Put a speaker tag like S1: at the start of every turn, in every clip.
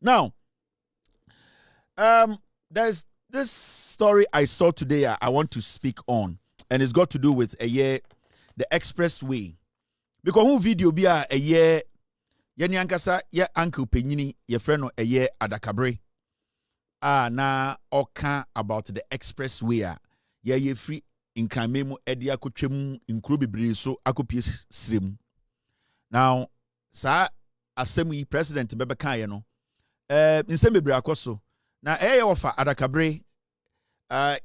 S1: Now, there's this story I saw today I want to speak on, and it's got to do with the Expressway. Because who video be a year yani ankasa ye uncle penyini ye friend no Adakabre na oka about the Expressway ye free in kramemu edi akotwem nkuro bebre so akopie srem. Now sa assembly president bebeka ye no nsem bebre akoso na offer Adakabre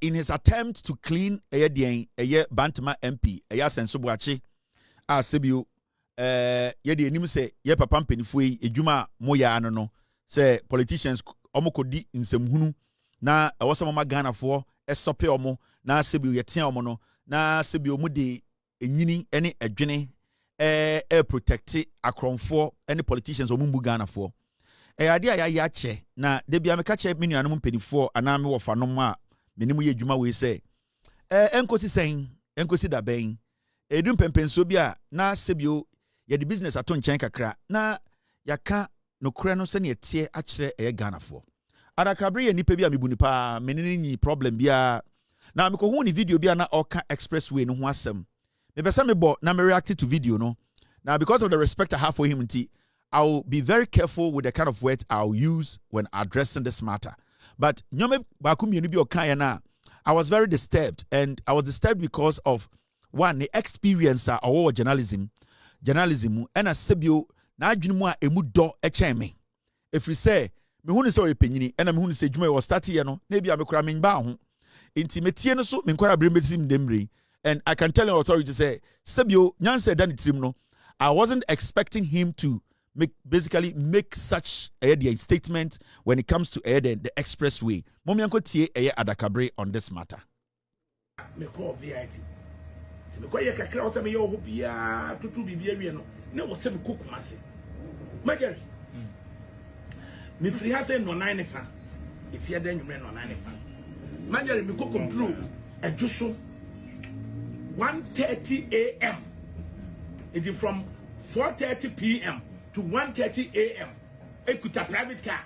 S1: in his attempt to clean Bantama MP Senso Boachi Sebio yedi enim se ye papa mpanifo yi edwuma moya no se politicians omokodi nsemhunu na ewosem ma Ghana fo esope omo na sebio yetia omo no na sebio mu de enyini ene edwene protect akronfo ene politicians omumbu Ghana fo ade aya ya che na de bia meka che menuanom mpanifo ana me wofa no ma menimu ye edwuma we se enkosi sen enkosi da ben edum pempenso bia na sebio ye the business ato nchen kakra na yaka no kura no se ne tie a kire Ghana fo Adakabre ye nipa bia mebu nipa menene ni problem bia na me ko hu ni video bia na oka Expressway no ho asem me pesa me bo na me react to video no now because of the respect I have for him I'll be very careful with the kind of words I'll use when addressing this matter. But nyome bakumye ni bi okan na I was very disturbed, and I was disturbed because of one the experience of journalism and a sebio na adwene mu a emu do echen me. If we say me hu ni say oyepenyini and me hu ni say dwuma was start here no na bia me kura me ba ho. Inti metie no so me kwara bremetim demre, and I can tell the authority say sebio nyanse dan tim no I wasn't expecting him to basically make such a statement when it comes to the Expressway. Momianko tie Adakabre on this matter.
S2: Me call VIP. Me call ye kakra o se me yo ho bia tutu bibia wie no. Na wo se me kokumase. Magari. Me free ha say no 9 fa. If you den nwure no 9 fa. Magari me kokum through adjuso 1:30 a.m. It is from 4:30 p.m. to 1:30 a.m. Ekuta private car.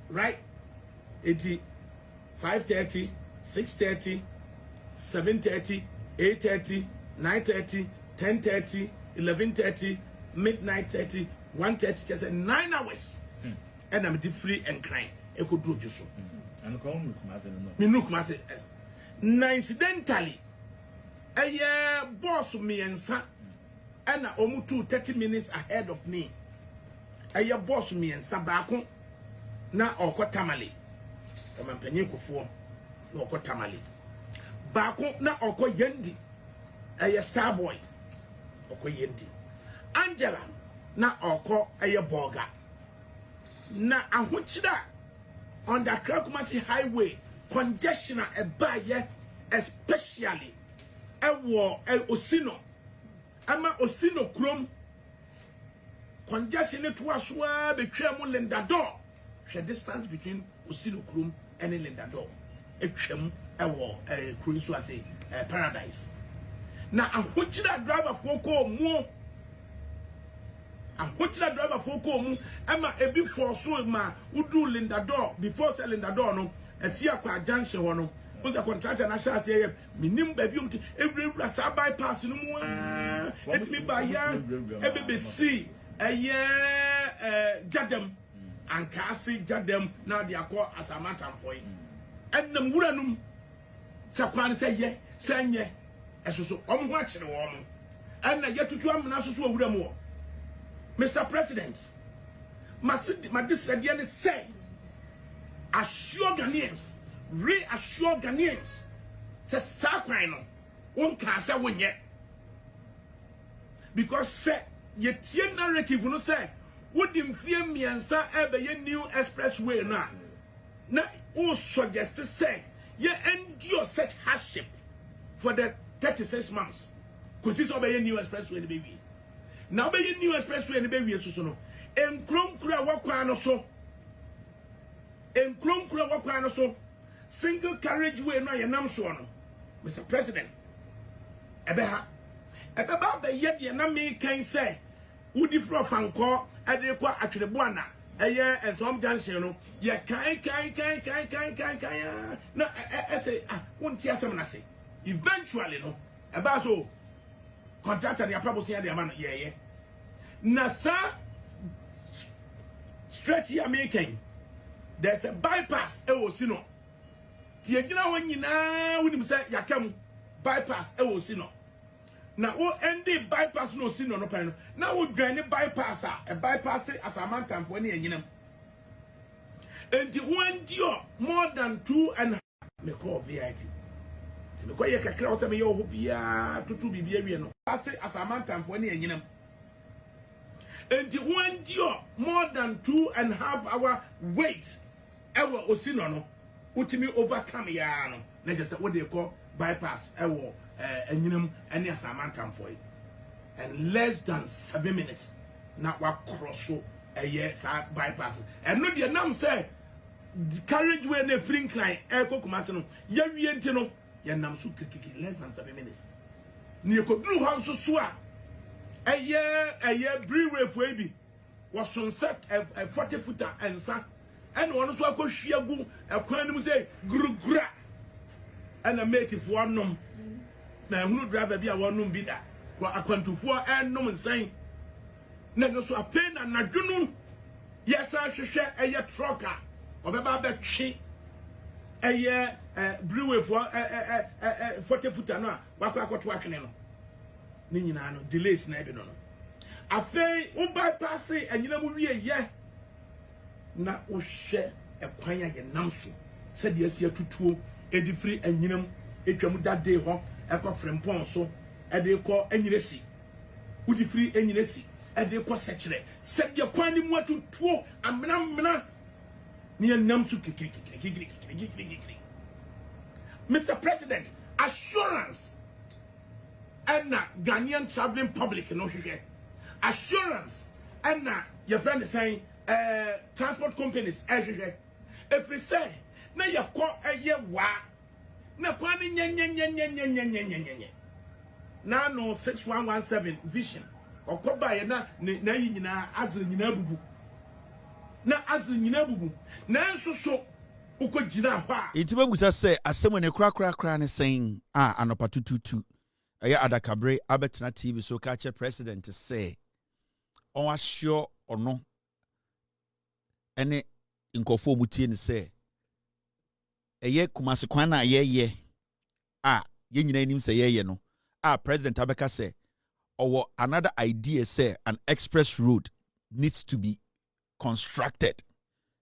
S2: Right? 5:30, 6:30, 7:30, 8:30, 9:30, 10:30, 11:30, midnight 30, 1:30, just 9 hours. And I'm free and crying. I could do just so. And come look, Master. Now, incidentally, a boss me and son. And almost 30 minutes ahead of me. Aya boss me and Sabako na oko tamale. Kama mpenye kufuo na oko tamale. Bako na oko yendi. Aya Starboy. Oko yendi. Angela na oko aya boga. Na ahuchida on the Krakumasi highway congestion a baye especially ewo Osino. Ama Osino Krom congestion to aswa betwem Lendador. The distance between Osino Krom and Lendador. Etwem ewo cruise so say paradise. Na ahochira driver foko mu. Ahochira driver foko mu ama ebi for so ma udu Lendador before say Lendador no esia kwa junction ho no. The contractor na sha say minim baby every sa bypass no mu et me by ya BBC jadem and kasi jadem now they are called as a matter for it and the muranum sakwan say ye sanye eso omo ho akire wo mo and na yetutu am na so so awura mo Mr. President my this idea say assure Ghanaians reassure Ghanaians say sakwan no won ka say wonye because say ye tie narrative no say wodim fie miensa ebe ye new expressway na o suggest say ye endure such hardship for the 36 months because it's obey new expressway the baby now be new expressway the baby so no enkrom kura wakwa no so single carriageway no yenam so no Mr. President ebeha be ye na me kan say Udi fro fanko ade kwa atwereboana eye ensom junction no ye kan na say wonti asem na say eventually no eba so contractor the approach here the man ye na sa straight here making there's a bypass e wo si no tie gina won nyina wonim say yakam bypass e wo si no na wo endi bypass no si no no pan na wo dwane bypass a bypass Asante for any enyinam enti wo endio more than 2.5 me call VIP me call ye kakra wo se me ye ho bia tutu bibia wie no pass Asante for any enyinam enti wo endio more than 2.5 hour wait ewo osino no utimi overcome ya no na just what they call bypass ewo enyinam any Asante for it and less than 7 minutes na wa cross bypass and no the nam say carriageway na free incline Kumasi no ya wie enti no ya nam so kikiki less than 7 minutes ni ko dru ho so a breeway for ebi was sunset a 40-footer and sa and one so akohwia gu akwan nim say gurugura and a mate if one nom na hunu driver bi a one nom bi da kwa akwantufo ennom nsan na no so apen na nadwunu yes a hwehwe trucker obeba ba twe breeway for 40-footer no wakwa akoto atwene no ni nyina no delays na ebe no afei u bypass anyina mu wie ye na o hwe ekwan ya namso se de asia tutuo edifri anyinam etwam dade ho ekọ Frimpong so ede kọ anyiresi udifri anyiresi ede kọ sekire se de kwan ni mu atutuo amena ni namso kikiri. Mr. President, assurance and Ghanaian traveling public no hwehwe assurance and your friend is saying transport companies hwehwe if we say na yakọ wa na kwani nye na no 6117 vision okoba ye na yi nyina azre nyina bubu na nso so uko jina ho a
S1: itiba busa say asem ne kra ne saying anopa tututu aya Adakabre abetena TV so catch president say on assure ono ene nkofo mutie ni say eye Kumasi kwan na ye ye nyina nim say ye no president abeka say or another idea say an express road needs to be constructed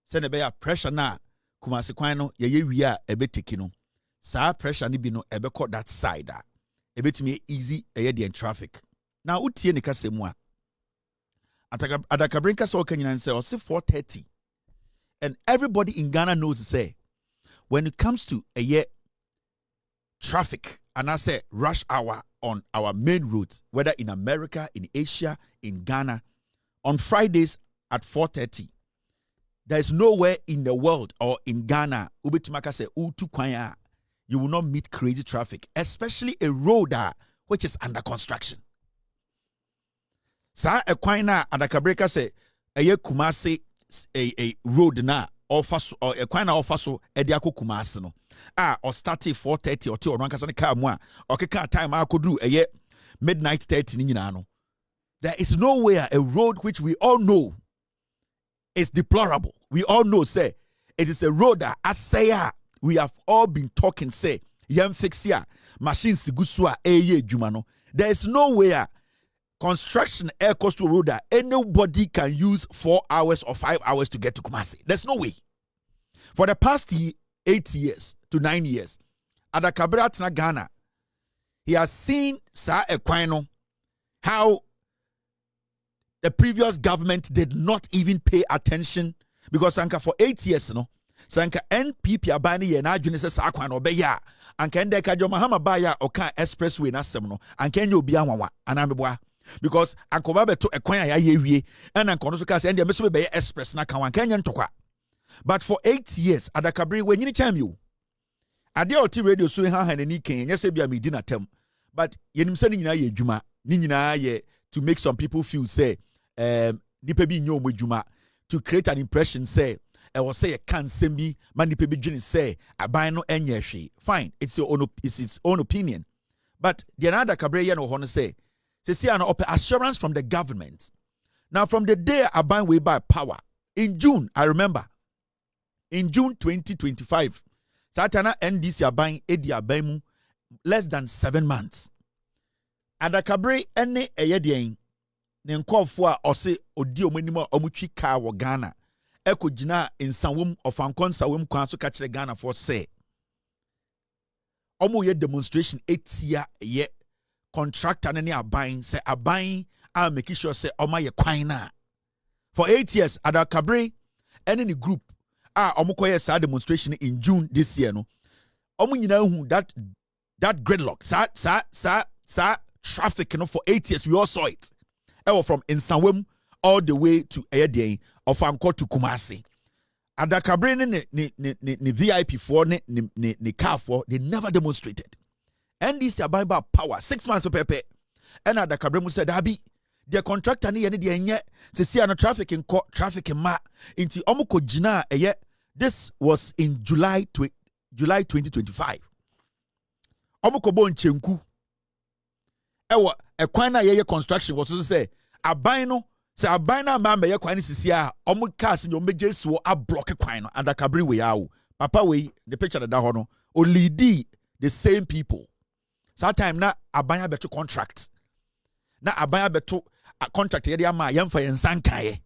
S1: say ne be pressure na Kumasi kwan no ye wi a ebeteki no sa pressure ni bi no ebekọ that side ebetumi easy the traffic now utie ne kasemu a Adakabre kasa okanyina say o 4:30 and everybody in Ghana knows say when it comes to traffic and I say rush hour on our main roads whether in America, in Asia, in Ghana on Fridays at 4:30 there is nowhere in the world or in Ghana ubetumaka say utu kwanya you will not meet crazy traffic, especially a road which is under construction. Sa ekwan Adakabre say Kumasi a road na offer or ekwan offer so ediako Kumasi no or start 4:30 or 2 or ranka car mu or keka time akodu midnight 30 ni nyina no. There is nowhere a road which we all know is deplorable. We all know say it is a road that as we have all been talking say yam fix here machines gusua juma no. There is nowhere construction air coastal road that anybody can use 4 hours or 5 hours to get to Kumasi. There's no way. For the past 8 years to 9 years, Adakabre atna Ghana, he has seen sa ekwano how the previous government did not even pay attention because anka for 8 years no sanka NPP abani ye na adwene se sa kwan obeya anka ende ka jo Mahama baya oka expressway na sem no anka enye obi anwawa anameboa because anka ba beto ekwan ya wie and anka no so ka se ende meso be express na kan anka enye ntokwa but for 8 years Adakabre we nyini cham you ade oti radio so ha hanani ken enye se bia medi na tem but yenim se ni nyina ye adwuma ni nyina ye to make some people feel say nipa bi nyo omedwuma to create an impression say I was say a can sembi man nipa bi dwene say aban no enye hwe. Fine, it's its own opinion. But the another Adakabre ye no ho no say see an assurance from the government. Now from the day aban we by power in June, I remember in June 2025 Satana NDC aban edi aban mu less than 7 months. Adakabre ene eyedien ne nkofo a ose odi omanimo omutwi ka wo Ghana ekogina insawum ofankon sawum kwan so ka kire Ghana for say omo ye demonstration etia ye contractor ne aban say aban a make sure say oma ye kwan na for 8 years. Adakabre ene ni group omo koye sa demonstration in June this year no omo nyina hu that gridlock sa traffic for 8 years. We all saw it. From Insawem all the way to Ayadien of Anko to Kumasi. Adakabre ne VIP for ne car for they never demonstrated. And this about power 6 months of pepe. And Adakabre said, Abi, the contractor ni yene de se see an traffic in court traffic in ma into Omuko Jina. This was in July 2025. Omuko bon chenku. Ewa ekwana ye construction was to say aban no say aban na ma ye kwan sisi a omo cars nyo meje siwo a block kwan no Adakabre we yawo papa we the picture that ho no o lead the same people. So time na aban abeto contract na aban abeto contract ye dey ama yemfa yensan kae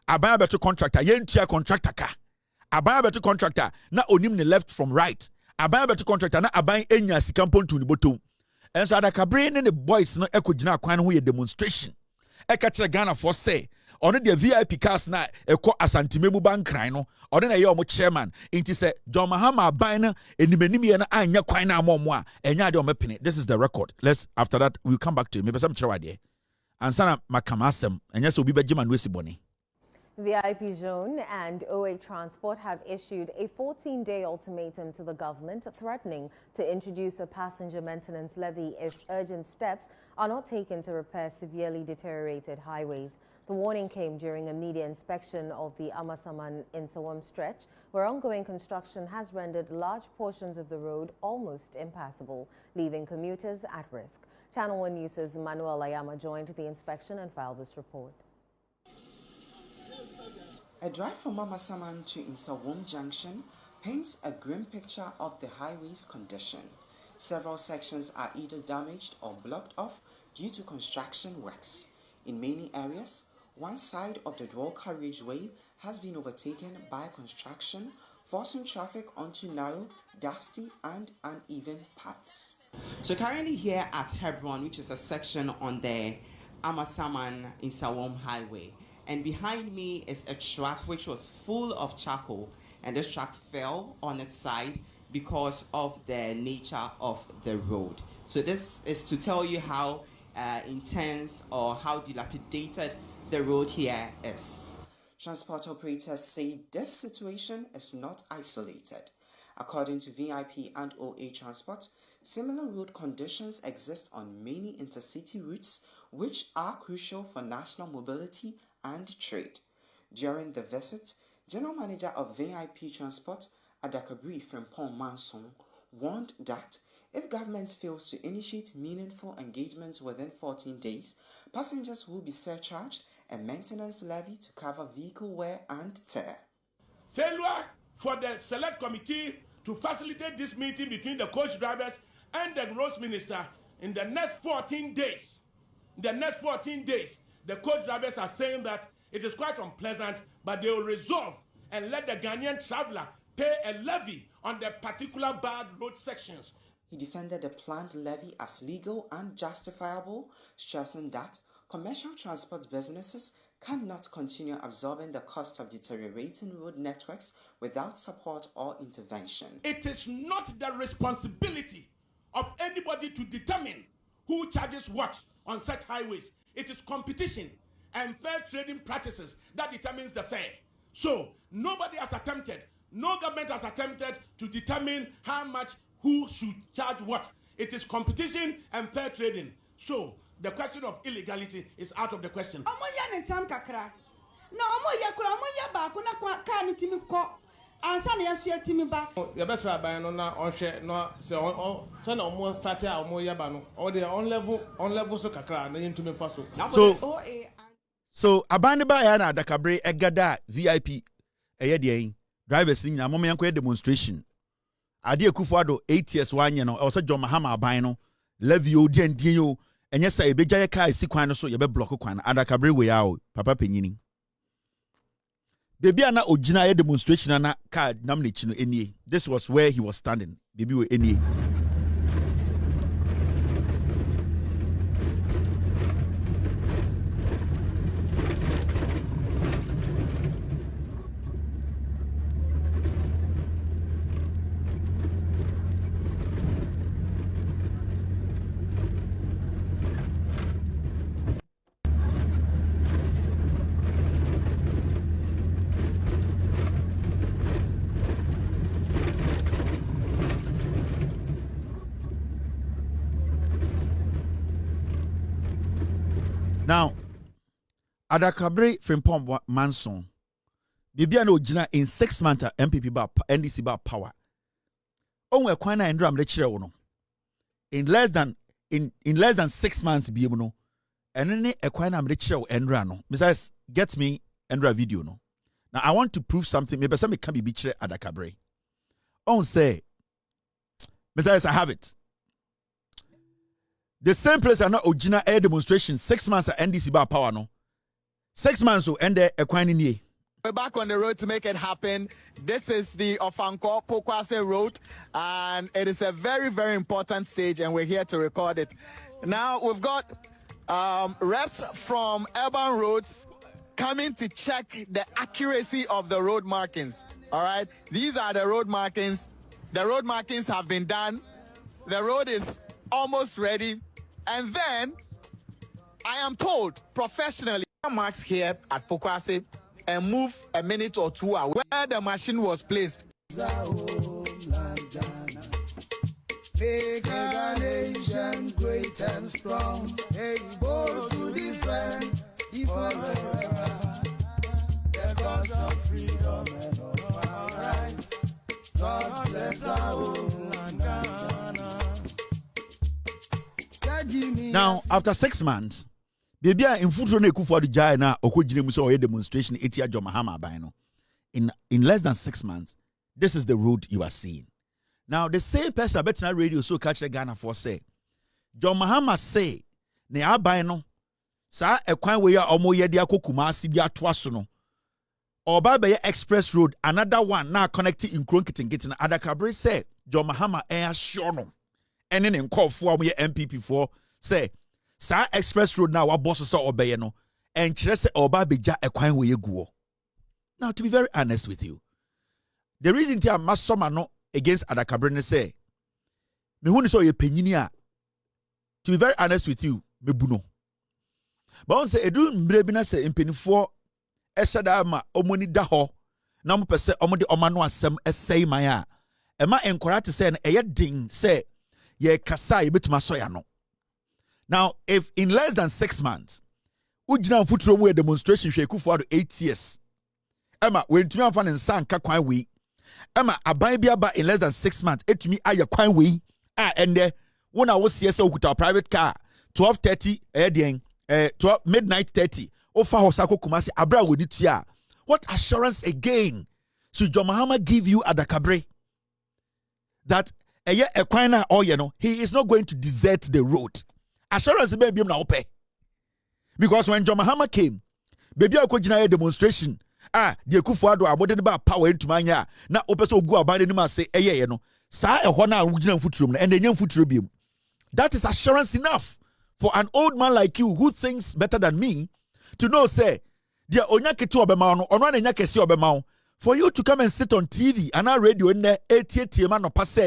S1: aban abeto contractor yentua contractor ka aban abeto contractor na onim ne left from right aban abeto contractor na aban enya sikampontu ni bottom. And so Adakabre and the boys no ekogina kwan ho ye demonstration. Eka kire Ghana for say on the VIP cars na ekọ Asante memu bankran no on na ye omo chairman inti say John Mahama ban na enimenim ye na anya kwan na amomo a enya de omepene. This is the record. Let's after that we'll come back to it. Me person kire wade. Ansana makamasem enya so obi begima no esiboni.
S3: VIP Zone and OA Transport have issued a 14-day ultimatum to the government threatening to introduce a passenger maintenance levy if urgent steps are not taken to repair severely deteriorated highways. The warning came during a media inspection of the Amasaman-Insawam stretch, where ongoing construction has rendered large portions of the road almost impassable, leaving commuters at risk. Channel 1 News' Manuel Ayama joined the inspection and filed this report.
S4: A drive from Amasaman to Insawam Junction paints a grim picture of the highway's condition. Several sections are either damaged or blocked off due to construction works. In many areas, one side of the dual carriageway has been overtaken by construction, forcing traffic onto narrow, dusty and uneven paths. So currently here at Hebron, which is a section on the Amasaman-Insawam highway. And behind me is a truck which was full of charcoal, and this truck fell on its side because of the nature of the road. So this is to tell you how intense or how dilapidated the road here is. Transport operators say this situation is not isolated. According to VIP and OA Transport, similar road conditions exist on many intercity routes which are crucial for national mobility and trade. During the visit, General Manager of VIP Transport, Adakabre Frimpong warned that if government fails to initiate meaningful engagement within 14 days, passengers will be surcharged a maintenance levy to cover vehicle wear and tear.
S2: Failure for the select committee to facilitate this meeting between the coach drivers and the roads minister in the next 14 days. The coach drivers are saying that it is quite unpleasant, but they will resolve and let the Ghanaian traveler pay a levy on the particular bad road sections.
S4: He defended the planned levy as legal and justifiable, stressing that commercial transport businesses cannot continue absorbing the cost of deteriorating road networks without support or intervention.
S2: It is not the responsibility of anybody to determine who charges what on such highways. It is competition and fair trading practices that determines the fare. So nobody has attempted, no government has attempted to determine how much who should charge what. It is competition and fair trading. So the question of illegality is out of the question.
S5: Omo ya ne tam kakra. Na omo ya kura omo ya ba ko na ka ni timi ko. Ansa na ya so timi ba.
S6: Ya be sra ban no na ohwe no se na omo start a omo ya ba no. O dey on level so kakra na yintumi fa so.
S1: So abande ba ya na Adakabre egada VIP eye de drivers nyina mom yanko demonstration. Ade Akufo-Addo 8 years wanye no e was John Mahama aban no levy o den yo enye sa ebeja ye car si kwan no so ye be block kwan Adakabre we ya o papa penyini. Baby ana ogina ye demonstration na car nam ne chi no enie. This was where he was standing. Baby we enie. Now, Adakabre Frimpong Manson, Bibia no Jina in 6 months MPP ba NDC ba power. Onwe kwana endram de chire wono. In less than 6 months bi mu no. Ene ne ekwana am de chire wo endra no. Besides, get me endra video no. Now I want to prove something. Maybe some can be chire Adakabre. On say, besides I have it. The same place are not original air demonstration 6 months at NDC bar power no. 6 months so end there equine.
S7: We're back on the road to make it happen. This is the Ofanko-Pokwase Road, and it is a very, very important stage, and we're here to record it. Now we've got reps from urban roads coming to check the accuracy of the road markings. All right, these are the road markings. The road markings have been done. The road is almost ready. And then, I am told professionally, marks here at Pokwase and move a minute or two away where the machine was placed.
S8: Make a nation great and strong, able to defend forever the cause of freedom and of our rights. God bless our homeland.
S1: Now, after 6 months, baby in Futuro ne Akufo-Addo jai na okojine mu so oye demonstration etia John Mahama aban no. In less than 6 months, this is the road you are seeing. Now, the same person betina radio so catch the Ghana for say, John Mahama say, ne aban no, sa ekwan we ya omo ye de akokuma si bi atoa so no. Oba be express road, another one now connecting in Kronkitin na Adakabre say, John Mahama air sure no. And then call for me MPP for say sa express road now wa boss so obey no and kire say oba beja ekwan we guo. Now to be very honest with you, the reason ti am masoma no against Adakabre ne say me hu ni so ye panyini a, to be very honest with you, me bu no. But on say edu mbre bi na say mpanifo ehada ma omoni da ho na mo pese omode omano asem esei man a e ma encourage say na eye din say ye kasa yebetuma soya no. Now, if in less than 6 months, ujina mfuturo mu demonstration hwe Akufo-Addo 8 years. Emma, when tumi amfa ne nsa nka kwan we. Emma, aban bi aba in less than 6 months, etumi aye kwan we. Ende, wona wo sie se okuta private car 12:30 12 midnight 30. Ofa hosako kumasi abra we nitua. What assurance again should John Mahama give you Adakabre that he is not going to desert the road? Assurance baby na ope. Because when John Mahama came, baby akojina demonstration, the Akufo-Addo abode ba power into manya na ope so ogu abande ni ma say no. Sa ehɔ na ugina mfuturo na and enya mfuturo biom. That is assurance enough for an old man like you who thinks better than me to know say dia onya kete obema no ono na nya kese obema for you to come and sit on TV and our radio in there 88 man no pass.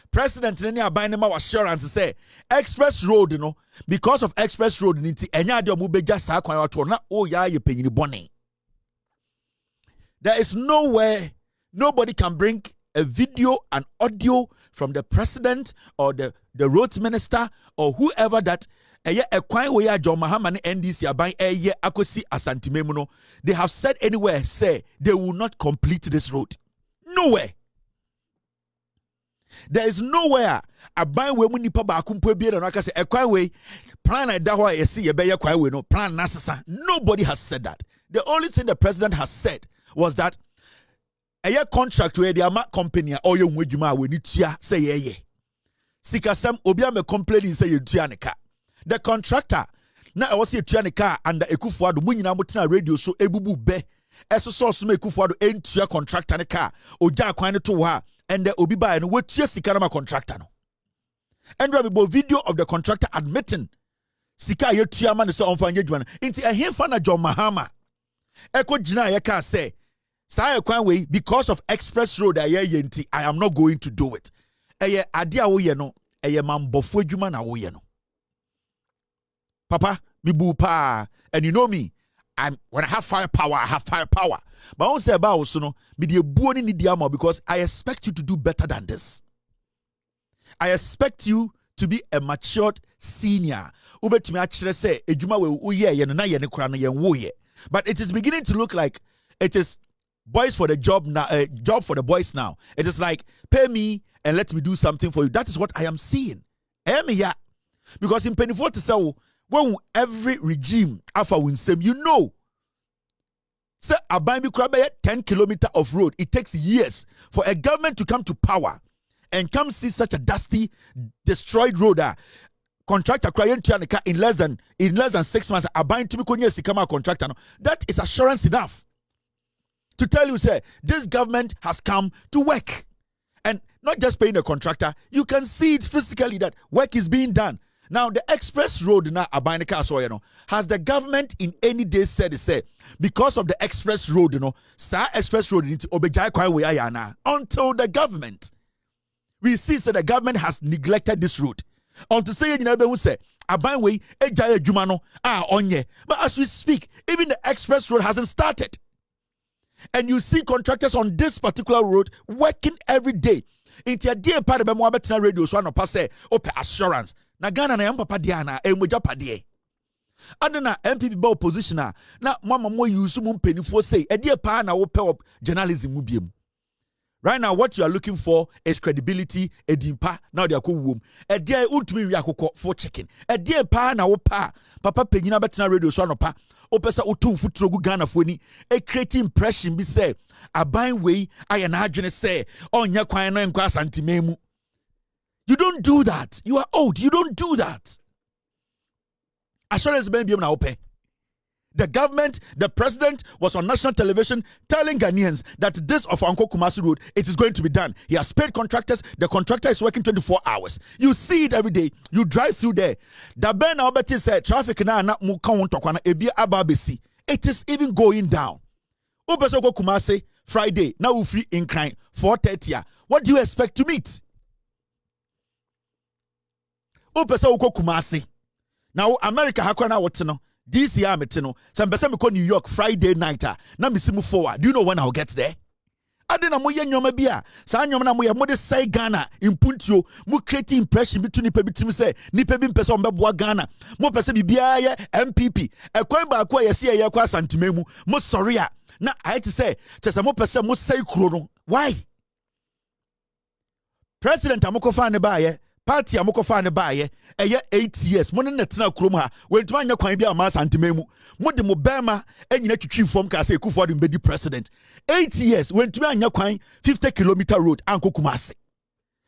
S1: President Nene Abanema assurance say express road, because of express road, there is nowhere nobody can bring a video and audio from the president or the roads minister or whoever that eye ekwan we ya John Mahama ne NDC aban eye akosi Asante memu no, they have said anywhere say they will not complete this road. Nowhere. There is nowhere aban we mu nipa ba akumpo bia na aka say ekwan we plan na da ho a yesi ye be ye kwan we no plan nasesa. Nobody has said that. The only thing the president has said was that a contract where the ama company or your wedjuma we need to say ye. Sikasem obia me complaining say you tua. The contractor na I was here tua ne car under Ekufuado mu nyina motena radio so ebubu be eso so me Ekufuado entua contractor ne car oja kwan ne to ha and the obi ba no wetua sika na contractor no. And we bo video of the contractor admitting sika ye tua ma ne se onfa nyedwuma nti ehemfa na John Mahama eko gina ye ka say way because of express road I am not going to do it. Eye ade a wo ye no eye mambofo adwuma na wo ye no. Papa, mi bu pa, and you know me, when I have firepower, I have firepower. But I won't say about so no, me the buoni ni diamo because I expect you to do better than this. I expect you to be a matured senior. Ubet me actually say adwuma we uye ye no na ye ne kura no ye wo ye. But it is beginning to look like it is boys for the job now, job for the boys now. It is like pay me and let me do something for you. That is what I am seeing. Yeah. Because in Penny 40 so when every regime after winsem, you know, say Abambi Krabe 10 kilometers of road. It takes years for a government to come to power and come see such a dusty, destroyed road. Contractor in less than 6 months. Abambi contractor. That is assurance enough to tell you, say, this government has come to work. And not just paying the contractor, you can see it physically that work is being done. Now, the express road now, has the government in any day said, because of the express road, express road, until the government, we see that the government has neglected this road. Until say, but as we speak, even the express road hasn't started. And you see contractors on this particular road working every day. Into a dear part of the Moabetina radio, so I no pass open assurance. Na Ghana na yamba padiana, moja padie. Adana MPP ba opposition na mama mo use mum penny for say, a dear pa na open up journalism mubium. Right now, what you are looking for is credibility, a dimpa, now they are cool womb. A dear ultimate yakoko for chicken. A dear pa na opa, papa penina betina radio so no pa. Opesa utu futrogu Ghana foni a create impression be say a buying way I an agent say on ya kwan no nkwa Asante memu. You don't do that. You are old. You don't do that. Assurance be na ope. The government, the president was on national television telling Ghanaians that this of Anko Kumasi Road, it is going to be done. He has paid contractors. The contractor is working 24 hours. You see it every day. You drive through there. The Ben Albert said traffic na ebia. It is even going down. Ubesoko Kumasi Friday now we free in crime 4:30. What do you expect to meet? Ubesoko Kumasi. Now America hakwana wotino. This year, some person go New York Friday night. Now me see move forward. Do you know when I'll get there? I didn't know ye nyoma bia. Sa nyoma na mo ye mo de say Ghana in Puntio. Mo create impression between nipa bitim say nipa bi mpese on beboa Ghana. Mo pese bibia ye MPP. E kwan ba akwa ye se ye kwa Asante memu. Mo sorry a. Na I to say chese mo pese mo say kuro no. Why? President amoko fa ne ba ye. Party amoko fa ne ba ye. 8 years mo ne netina krom ha wentu anya kwan bia ma Asante memu mo de mo bema enyina twitwi form ka say Ekufuado mbedi president 8 years wentu anya kwan 50-kilometer road anko Kumasi.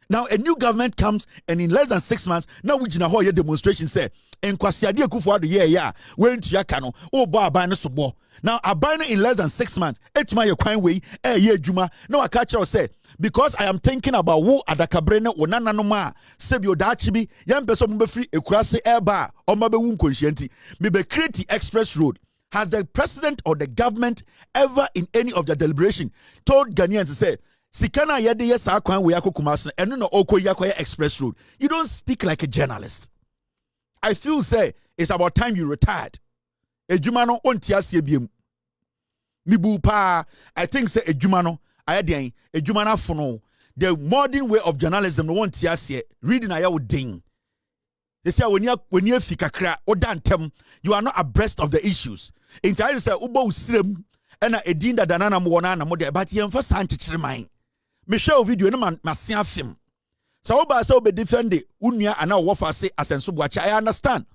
S1: Now a new government comes and in less than 6 months now we gina ho ye demonstration say enkwasiade Ekufuado ye ya wentu aka no obo aban ne sobo. Now aban in less than 6 months etuma ye kwan we ye adwuma now I catch you say because I am thinking about who Adakabre ne wonana no ma sebio dachibi yampeso mo be free ekurase eba o ma be wu nkonhyianti me be create express road. Has the president or the government ever in any of their deliberation told Ghanaians to say sikana yede yes akwan we akokumas eno no okoyi akoya express road? You don't speak like a journalist. I feel say it's about time you retired. Ejuma no onti asie biem mibu pa. I think say ejuma no ayedian ejuma na fono. The modern way of journalism no want to reading aya wo ding. They say when you fikakra or dantem, you are not abreast of the issues. In China, say ubo usrem ena edinda danana mwana na mode, but you emphasize anti-chirmine. Michelle video no man masia film. So oba say obe defend unia ana wofa say asenso buachi. I understand.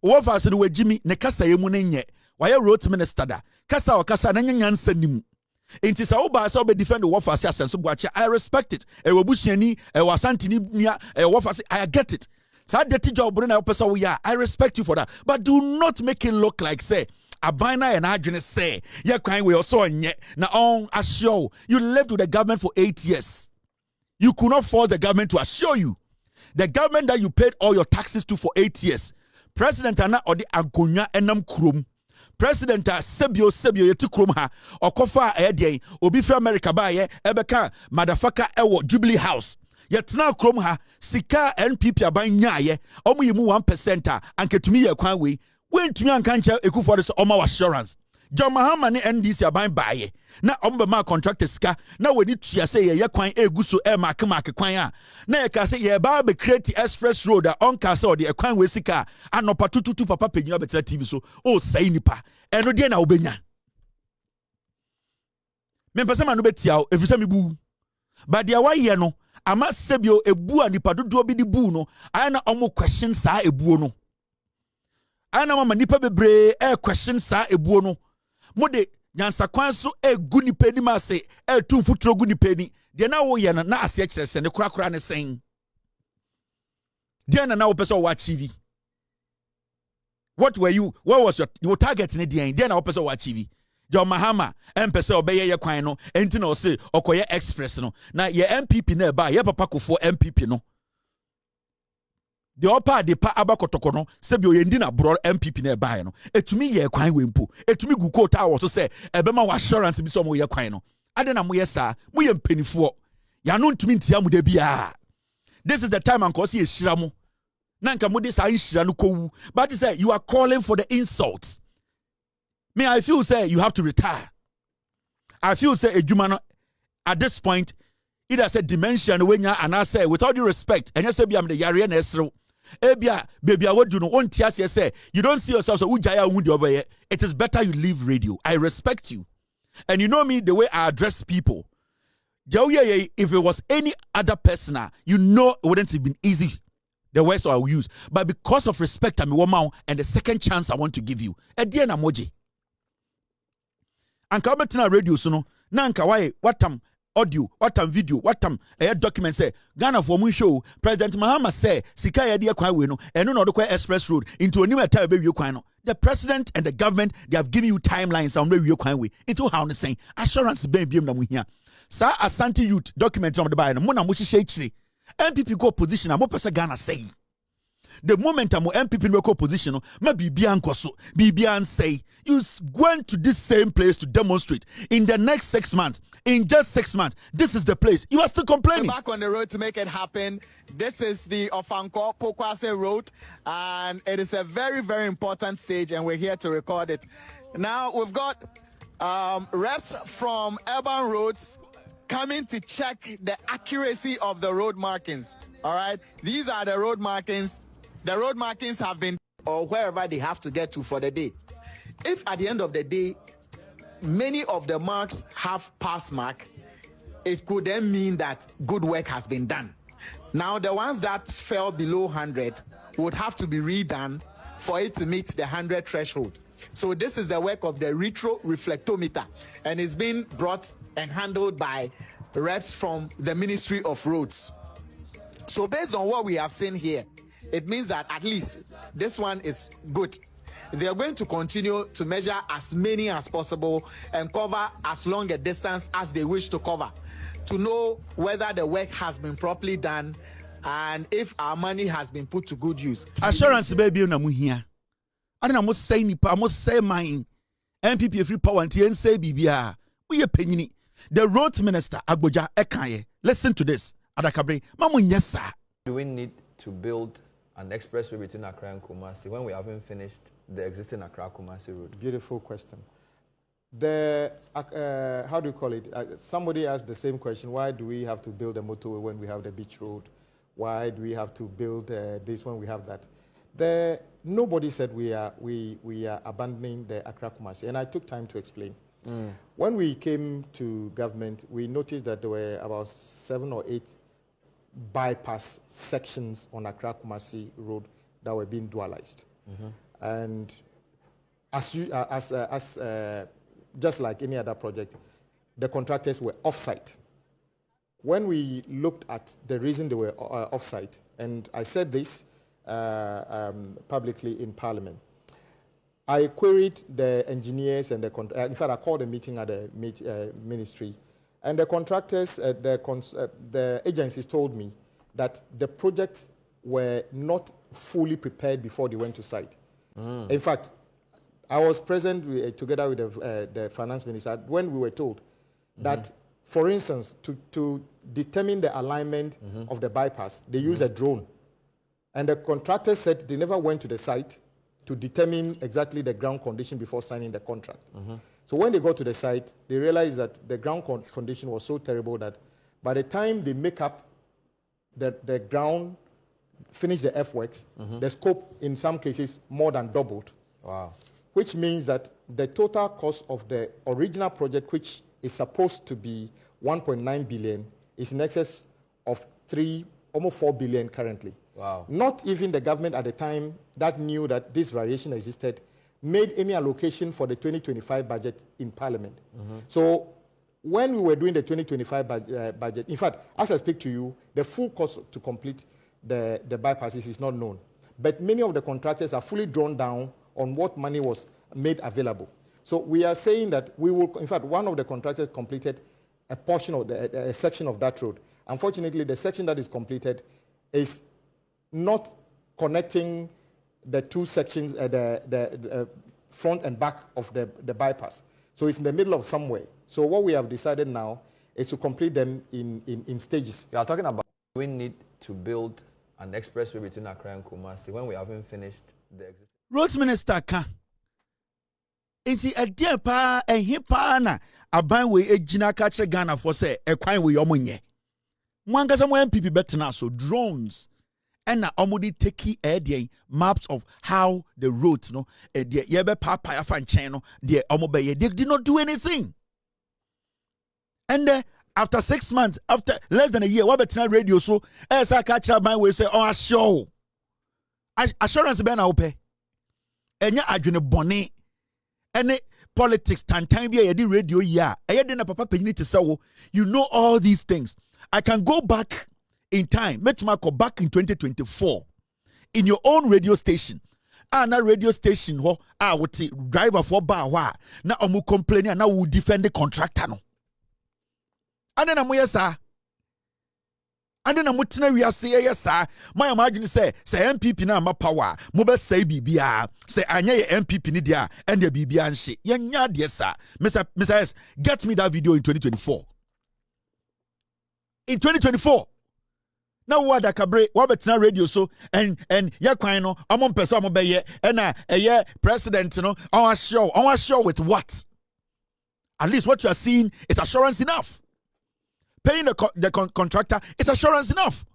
S1: Wofa say no Jimmy ne kasa yemu ne nye. Why wrote minister da? Kasa o kasa na nyansa nimu. Inti sa oba say obe defend wofa say asenso buachi. I respect it. E wobusuani, e Asante ni nia, e wofa say I get it. So I respect you for that. But do not make it look like say Abina and Adrian say, yeah, crying we also yet. Now on assure you lived with the government for 8 years. You could not force the government to assure you. The government that you paid all your taxes to for 8 years. President Anna or the Agonya enam krum. President Sebio yeti krum ha or kofa ede obi fra America ba ye ebeka motherfucker ewo Jubilee House. Yet now krom ha sika NPP abanya ye omo yemu 1% anketumi ye kwan we wentumi ankancha ekufo de omo assurance John Mahama ne NDC aban baaye na omo be ma contractor sika na weni tua say ye kwan eguso e mark kwan a na ye ka say ye ba be create express road a on ka say o de kwan we sika anopa tututu papa pegyina betela TV so o sai nipa eno de na obenya me pese ma no betia o efisa me bu ba de wa ye no ama sebio ebu a nipa dodo bi di bu no ana omo question saa ebuo no ana mama nipa bebre question saa ebuo no mode nyansa kwan so egu nipa ni ma se tu futuro gu nipa ni de na wo ye na ase kire se ne kura ne sen de na wo pese wo achieve what was your target ne de na wo pese wo achieve John Mahama empese obeye ye kwan no enti na o se okoye express no na ye MPP na ba ye papa kofo MPP no the opa de pa aba Kotoko no se bi oyendi na bro MPP na ba no etumi ye kwan we mpo etumi gu quota wo so se ebema wa assurance bi so mo ye kwan no ade na mo ye sa mo ye mpanifo ya no ntumi ntia mo da bia this is the time anko se ye hira mo na nka mo de sa hira no kowu but say you are calling for the insults. Me, I feel say you have to retire. I feel say a Jumano at this point, either say dementia when and I say with all due respect, and you say I'm the Yarian Esro. Ebia, baby, I would do no one tears say you don't see yourself so Ujaya wound over here. It is better you leave radio. I respect you. And you know me the way I address people. If it was any other person, you know it wouldn't have been easy. The words I will use. But because of respect, I'm a woman and the second chance I want to give you. Ediana Moji. Anka obetina radio so no na anka why watam audio watam video watam document say Ghana for mun show President Mahama say sika ye de kwan we no eno no de express road into onim eta be wie kwan no the president and the government they have given you timelines on where wie kwan we into how no saying assurance ben biem na mu hia sa Asante youth document on the buy no mo na mo hihye chire MPP go position am pese Ghana say the moment I'm MPP in local position, ma Bibian Koso, Bibian say, you going to this same place to demonstrate in the next 6 months. In just 6 months, this is the place. You are still complaining.
S7: Back on the road to make it happen. This is the Afenyo-Markin road, and it is a very, very important stage, and we're here to record it. Now we've got reps from urban roads coming to check the accuracy of the road markings. All right, these are the road markings. The road markings have been, or wherever they have to get to for the day. If at the end of the day, many of the marks have pass mark, it could then mean that good work has been done. Now, the ones that fell below 100 would have to be redone for it to meet the 100 threshold. So this is the work of the retro reflectometer, and it's been brought and handled by reps from the Ministry of Roads. So based on what we have seen here, it means that at least this one is good. They are going to continue to measure as many as possible and cover as long a distance as they wish to cover to know whether the work has been properly done and if our money has been put to good use.
S1: Assurance baby na mu hia. I don't say nipa, I must say mine. MPP free power and say bibia. We are penyini. The road minister Agboja Ekaye. Listen to this. Adakabre. Mamu nyesa.
S9: Do we need to build an expressway between Accra and Kumasi when we haven't finished the existing Accra-Kumasi road?
S10: Beautiful question. The how do you call it? Somebody asked the same question. Why do we have to build a motorway when we have the beach road? Why do we have to build this when we have that? Nobody said we are abandoning the Accra Kumasi, and I took time to explain. When we came to government, we noticed that there were about 7 or 8 bypass sections on Accra Kumasi Road that were being dualized, and just like any other project, the contractors were off-site. When we looked at the reason they were off-site, and I said this publicly in Parliament, I queried the engineers and in fact, I called a meeting at the ministry, and the contractors, the agencies told me that the projects were not fully prepared before they went to site. In fact, I was present together with the finance minister when we were told that, for instance, to determine the alignment of the bypass, they used a drone. And the contractor said they never went to the site to determine exactly the ground condition before signing the contract. So when they got to the site, they realized that the ground condition was so terrible that by the time they make up the ground, finish the earthworks, the scope in some cases more than doubled.
S9: Wow.
S10: Which means that the total cost of the original project, which is supposed to be 1.9 billion, is in excess of almost 4 billion currently.
S9: Wow.
S10: Not even the government at the time that knew that this variation existed made any allocation for the 2025 budget in Parliament. So when we were doing the 2025 budget, in fact, as I speak to you, the full cost to complete the bypasses is not known. But many of the contractors are fully drawn down on what money was made available. So we are saying that we will, in fact, one of the contractors completed a portion of a section of that road. Unfortunately, the section that is completed is not connecting the two sections, the front and back of the bypass. So it's in the middle of somewhere. So what we have decided now is to complete them in stages.
S9: You are talking about we need to build an expressway between Accra and Kumasi when we haven't finished the existing.
S1: Roads Minister ka. Inti a pa and pa na aban we ejina ka che Ghana for say e kwan we yomunye. Mwanga some MPP betena so drones and na omudi take maps of how the roads no yebe papa ya fan chen no they did not do anything. And after 6 months, after less than a year, what betena radio so as I catch up my way say oh show assurance be na ope enya adwene bone ene politics tantan bi yedi radio ya eyede na papa penyini te say you know all these things. I can go back in time. Metumako back in 2024 in your own radio station. Na radio station ho would driver for bar wa na omu complain na will defend the contractor no. And then amoye sa. And then amutina we are say yes sir. My imagine say MPP na ma power. Mo be say bibia. Say anya MPP ni dia and the bibia nshi. Yenya de sir. Mr. S, get me that video in 2024. In 2024. Now what Adakabre, what betina radio so and ya kwan no amon person mo beye and president no on show with what? At least what you are seeing is assurance enough. Paying the contractor is assurance enough.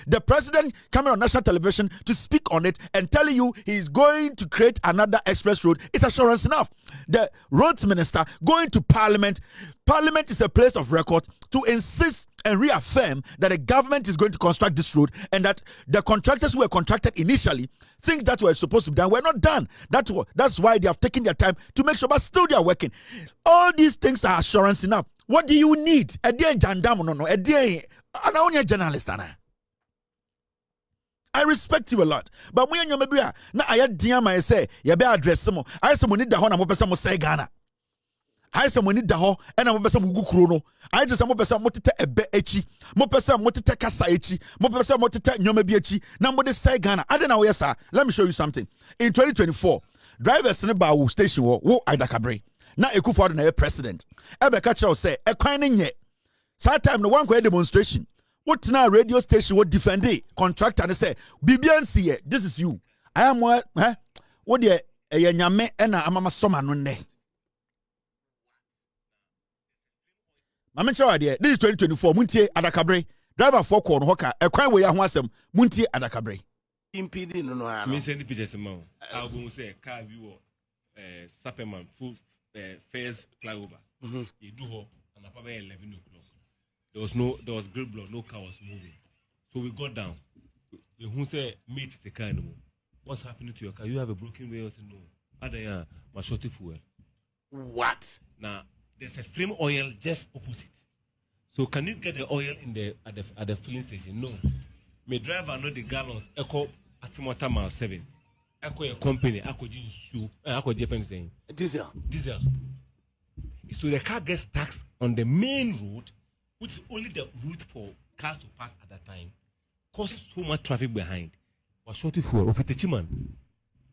S1: The president coming on national television to speak on it and telling you he's going to create another express road is assurance enough. The roads minister going to parliament. Parliament is a place of record to insist and reaffirm that the government is going to construct this road and that the contractors who were contracted initially, things that were supposed to be done were not done. That's why they have taken their time to make sure, but still they are working. All these things are assurance enough. What do you need? A day jandam no a day an journalist. I respect you a lot. But when you maybe na I dear my say, you be address mo. I say money da ho na mo pesa mo say Ghana. I say money da ho and mo pesa mo gu kuro no. I just mo pesa mo tete ebe echi. Mo pesa mo tete kasa echi. Mo pesa mo tete nyoma bi echi. Na mo de say Ghana. I don't know yes sir. Let me show you something. In 2024, drivers in ba wo station wo Adakabre. Na Ekufuado na president. Ebe ka kire say e kwan ne nye. That time no one go demonstration. What now radio station would defend it? Contractor and say, BBNC, this is you. I am what the a yame and a mama soma no ne. Mama idea. This is 2024. Muntie Adakabre. Driver for corn hoka. A crime way I want some Muntie Adakabre.
S2: impeding no.
S6: Me send the pictures man. I will say car view Superman full first flyover. You do her and about 11 o'clock. There was great blood, no car was moving. So we got down. Who said meet the car anymore? What's happening to your car? You have a broken wheel? I said no. Other my shorty fuel.
S2: What?
S6: Now there's a flame oil just opposite. So can you get the oil in the at the filling station? No. My driver know the gallons. Echo Atimota mile 7. Echo a company. Echo jeans. Echo Japan saying
S2: Diesel.
S6: So the car gets taxed on the main road, which is only the route for cars to pass at that time. Causes so much traffic behind. Was shorty fuel. Opitechiman.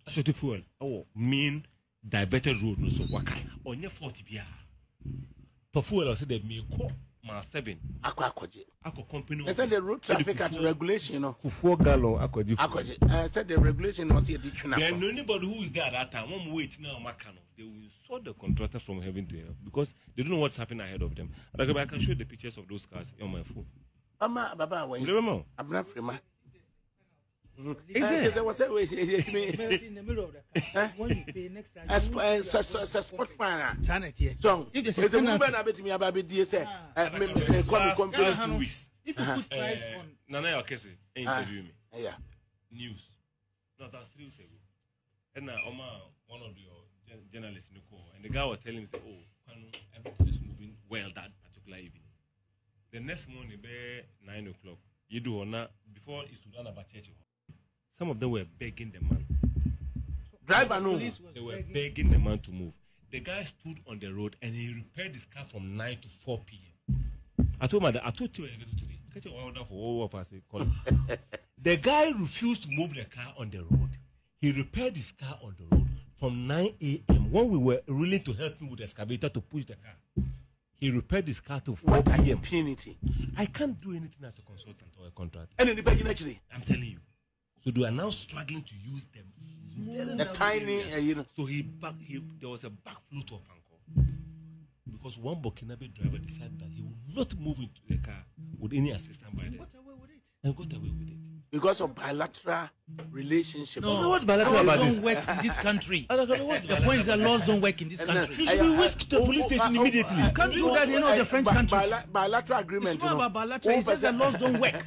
S6: Shorty fuel. Oh, main diverted road no so waka. On your 40 bia. To fuel I said they may call mile 7. Ako company.
S2: I said the road traffic at regulation, you know.
S6: 4 gallon akwaji.
S2: I said the regulation was here.
S6: Then anybody who is there at that time, one wait now, they will sort the contractor from heaven to hell because they don't know what's happening ahead of them. And I can show the pictures of those cars on my phone.
S2: Baba, when
S6: you remember?
S2: I'm not free, man.
S6: Is
S2: there was a way
S11: in the middle of the car. When you pay next time,
S2: as sport fan.
S11: Sanity.
S2: John, it's a woman I bet me about DSA.
S6: Compare 2 weeks.
S11: If you put price on
S6: Nana Okese interview me.
S2: Yeah.
S6: News. Not that 3 weeks ago. And now one of your journalists in the call, and the guy was telling me, say, oh, everything is moving well that particular evening. The next morning, by 9 o'clock, you do or not before it's run about church. Some of them were begging the man.
S2: Driver no.
S6: They were begging the man to move. The guy stood on the road and he repaired his car from 9 to 4 p.m. I told you today. Catch your order for all of us. The guy refused to move the car on the road. He repaired his car on the road from 9 a.m. when we were willing to help him with the excavator to push the car. He repaired his car to 4 p.m.
S2: Impunity.
S6: I can't do anything as a consultant or a contractor.
S2: And in the beginning, actually,
S6: I'm telling you. So they are now struggling to use them.
S2: The tiny,
S6: So there was a backflow to Anko. Because one Burkinabe driver decided that he would not move into the car with any assistance by them. And got away with it.
S2: Because of bilateral relationship.
S11: No, what bilateral don't work in this country. The point is that laws don't work in this country.
S6: You should be whisked to the police station immediately.
S11: You can't do that in all the French countries.
S2: Bilateral agreement.
S11: It's not about bilateral. It's just that laws don't work.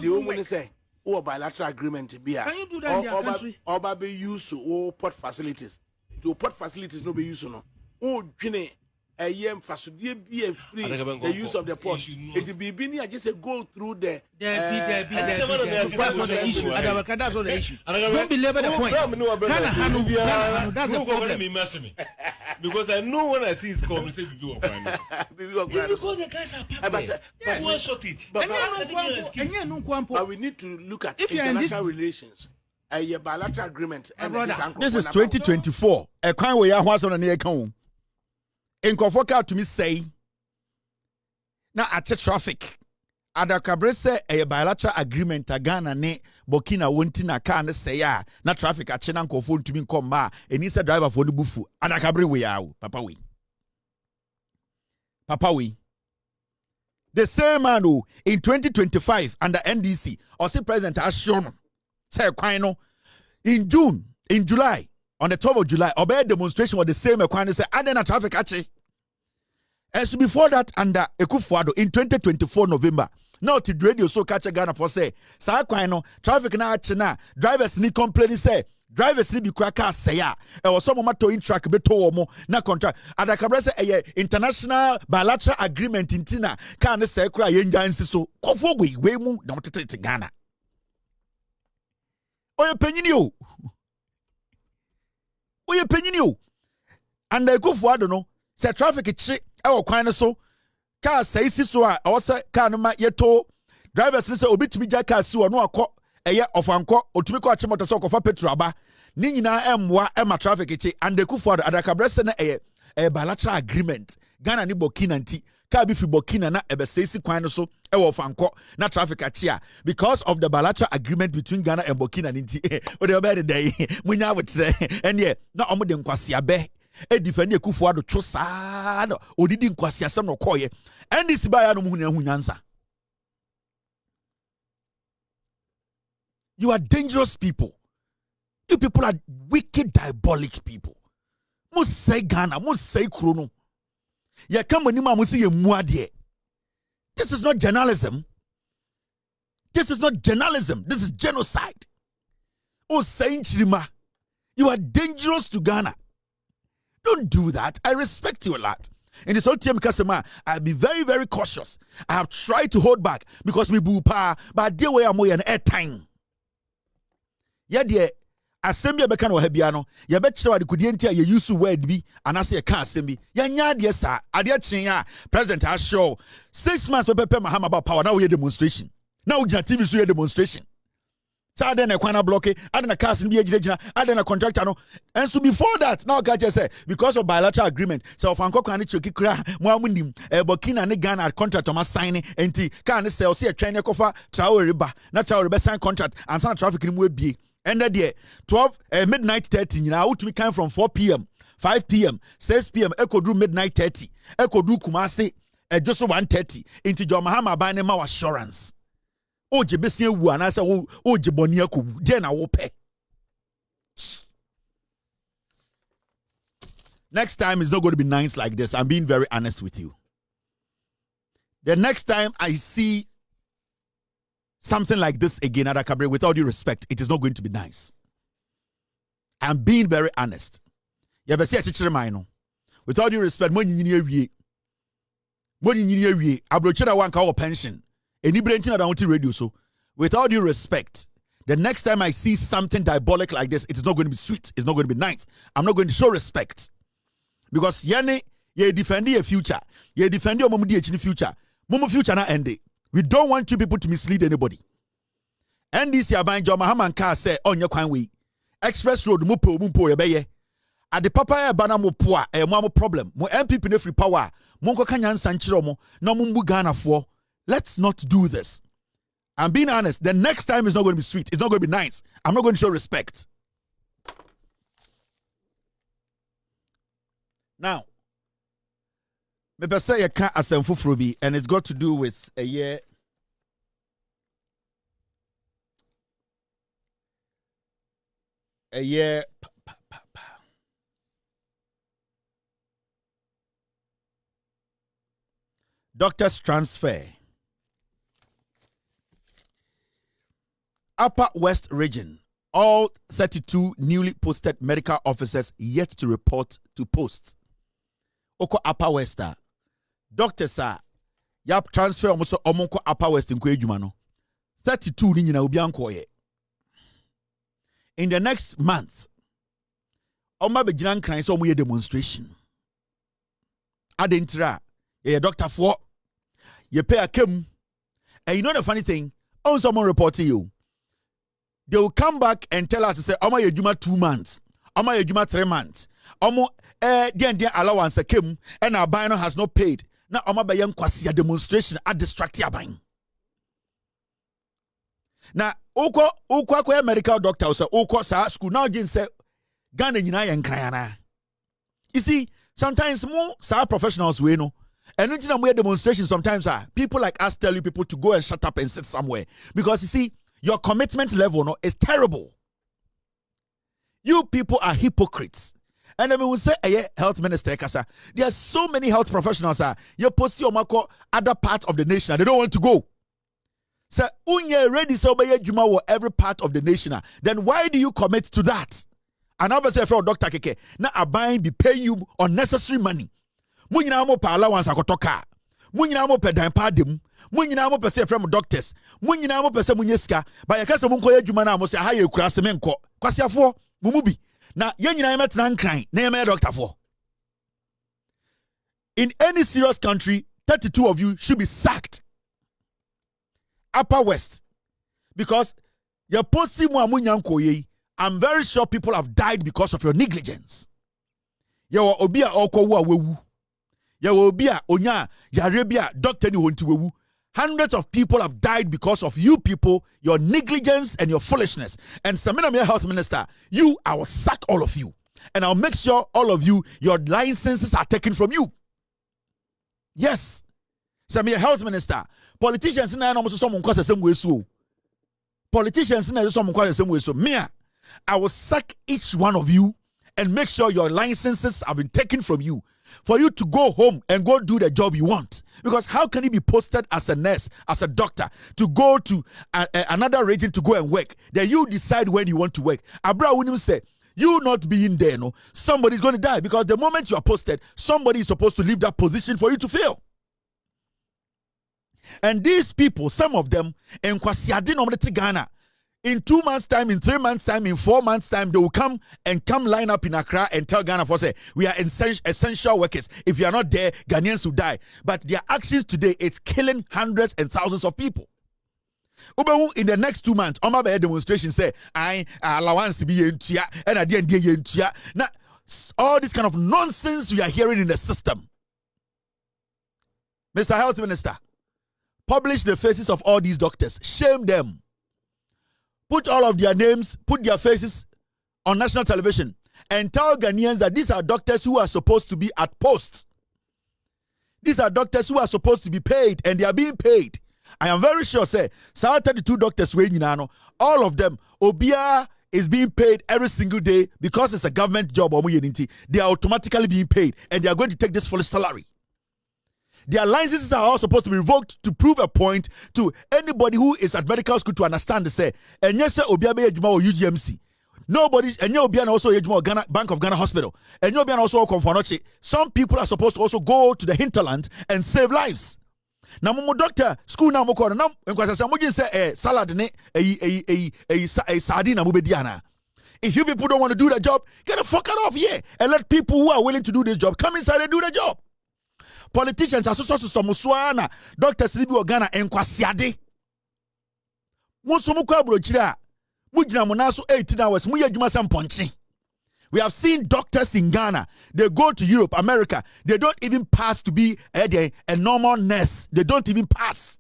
S2: The woman say, "Oh, bilateral agreement be
S11: Can you do that in your country?
S2: Or be used to port facilities. To port facilities no be used to no. Oh, Guinea. A year for be a free the use of the port. It be being just a go through the
S11: that's not the issue. That's not the issue. Don't belabor the point. That's the problem.
S6: Because I know when I see his call, we say because the guys are packed one shortage.
S2: But we need to look at international relations. A bilateral agreement.
S1: This is 2024. A kind way I was on an account. In Kotoko to me say, now at traffic. Adakabre say a bilateral agreement a Ghana ne Burkina wontina can say na traffic at Chenanko phone to me come ma and he's a driver for the bufu. Adakabre we are Papa we. The same man who in 2025 under NDC or say president has shown say kwano in July. On the 12th of July, obey demonstration was the same equine say Adena traffic actually. And so before that, under Ekufuado in 2024 November, now to radio so catch a Ghana for say, sa equine traffic na achina drivers ni complain say drivers ni be cracker say ya. E was some to in track beto mo na contract. Adakabre say international bilateral agreement in Tina can say cry yenja so kofo we mu na motete Ghana. Oye penyini o. Oye penyini o. And Ekufuado no say traffic chi e kwan so car say si so a o say car no ma yeto drivers say obi tumi ja car si wo no akọ eye ofanko otumi ko ache motor so kofa petrol aba ni nyina emwa e ma traffic chi and Ekufuado Adakabre say na eye bilateral agreement Ghana ni Burkina nti car bi fi Burkina na ebe say si kwan so e wo ofanko na traffic achi a because of the bilateral agreement between Ghana and Burkina nti o de obe de dey munya wotre ene na omo de nkwase abe e defend Ekufuado twosa no odidi nkwase asem no koye NDC ba ya no mu hunyansa You are dangerous people. You people are wicked, diabolic people. Must say Ghana, must say Krono. Ya come when you say muadie. This is not journalism. This is not journalism. This is genocide. Oh, Saint Chirima, you are dangerous to Ghana. Don't do that. I respect you a lot. In this whole team customer, I'll be very, very cautious. I have tried to hold back because me boo pa, but dear way I'm an air time. Yeah, dear. Assembly be kan wo ha bia no ye be kire wade kudie you use word bi anase ye kan assembly ya nya de sa ade chen ya president has show 6 months pepe Mahama about power now we demonstration now we TV so demonstration sa de na kwana block ade na cars bi agina ade na contractor no and so before that now ka just say because of bilateral agreement so Ofanko kwan ne choki kra mo amunim Burkina ne Ghana contract ma sign enti kan ne say o se atwan ne kofa Traore ba na Traore be sign contract and sana traffic ni mu ebie. And that 12 midnight 30 you know to be come from 4 p.m. 5 p.m. 6 p.m. Echo do midnight 30 Echo do Kumasi just 1:30 into your Mahama by name assurance. Oh jebesi wu anasa oh jebonia ko dey na wo pe. Next time is not going to be nice like this. I'm being very honest with you. The next time I see something like this again, Adakabre, with all due respect, it is not going to be nice. I'm being very honest. With all due respect, pension. Radio. So, with all due respect, the next time I see something diabolic like this, it is not going to be sweet. It's not going to be nice. I'm not going to show respect. Because ye defend your future. Ye defend your future. Mumu future na end. We don't want you people to mislead anybody. And this year, Mahama and Car say on your way. Express Road, Mupo, Yabeye. At the Papa Banamo Poa, a more problem. Mo MPP no free power. Monko Kanyan Sanchiromo, no Mumbu Ghana for. Let's not do this. I'm being honest. The next time is not going to be sweet. It's not going to be nice. I'm not going to show respect. Now, me say you can't F00l bi, and it's got to do with a year. Doctors transfer. Upper West Region. All 32 newly posted medical officers yet to report to posts. Oko Upper West. Doctors are yap transfer almost omonko Upper West in Kwejumano. 32 ni nyina obi ankoye. In the next month, Oma bejinan kran so omo ye demonstration. Adentra, ye doctor for ye pay a kem. And you know the funny thing, on someone reporting you, they will come back and tell us to say, Oma ye juma 2 months, Oma ye juma 3 months, Omo the allowance came and our buyer has not paid. Now Oma bayan kwasi demonstration at distract ya buying. Now Oko medical doctor say Oko sa school now again say Ghana nyina yen krayana. You see, sometimes more sa professionals we know. And when we demonstration sometimes people like us tell you people to go and shut up and sit somewhere because you see your commitment level is terrible. You people are hypocrites. And then we will say, health minister, there are so many health professionals. You're posting your other part of the nation. And they don't want to go. So, unye ready so by Juma every part of the nation. Then why do you commit to that? And obviously, for Dr. Keke, now a buying be pay you unnecessary money. Munyina mo pa allowance akotoka. Munyina mo pe dan padem. Munyina mo pe say from doctors. Munyina mo pe say munyeska. Ba ya kase munko Juma na mo say ha ye kura se menko. Kwasiafo mumubi. Na yenyina yemetna nkran na yeme doctor for. In any serious country, 32 of you should be sacked. Upper West. Because you're posting mo amunyanko ye. I'm very sure people have died because of your negligence. Yawa obia okowu awewu. Yawa obia onya yarebia doctor ni honti wewu. Hundreds of people have died because of you people, your negligence and your foolishness. And Samina Mia Health Minister, I will sack all of you. And I'll make sure all of you, your licenses are taken from you. Yes. Samia Health Minister, politicians in also someone cause the same way so. Politicians in the same way. So Mia, I will sack each one of you and make sure your licenses have been taken from you for you to go home and go do the job you want. Because how can you be posted as a nurse, as a doctor, to go to another region to go and work? Then you decide when you want to work. Abra William said, you not being there, no, somebody's going to die, because the moment you are posted, somebody is supposed to leave that position for you to fill. And these people, some of them, in Ghana, in 2 months' time, in 3 months' time, in 4 months' time, they will come line up in Accra and tell Ghana for say, we are essential workers. If you are not there, Ghanaians will die. But their actions today, it's killing hundreds and thousands of people. In the next 2 months, Oma Baye demonstration say, I allowance to be yentia, and I didn't yentia. Now, all this kind of nonsense we are hearing in the system. Mr. Health Minister, publish the faces of all these doctors. Shame them. Put all of their names, put their faces on national television, and tell Ghanaians that these are doctors who are supposed to be at post. These are doctors who are supposed to be paid, and they are being paid. I am very sure, say, 32 doctors, all of them, Obia is being paid every single day because it's a government job. They are automatically being paid, and they are going to take this full salary. Their licenses are all supposed to be revoked to prove a point to anybody who is at medical school to understand the say. And yes, Obia or UGMC. Nobody, and you also Ghana, Bank of Ghana Hospital. And you also Konfonochi. Some people are supposed to also go to the hinterland and save lives. Now, my doctor, school now, now, salad sardine. If you people don't want to do the job, get the fuck out of here and let people who are willing to do this job come inside and do the job. Politicians are so muswana, doctors libi Ghana and kwasiade. Musumu kwa brochira, mujina munaso 18 hours, muye juma samponchi. We have seen doctors in Ghana. They go to Europe, America. They don't even pass to be a normal nurse. They don't even pass.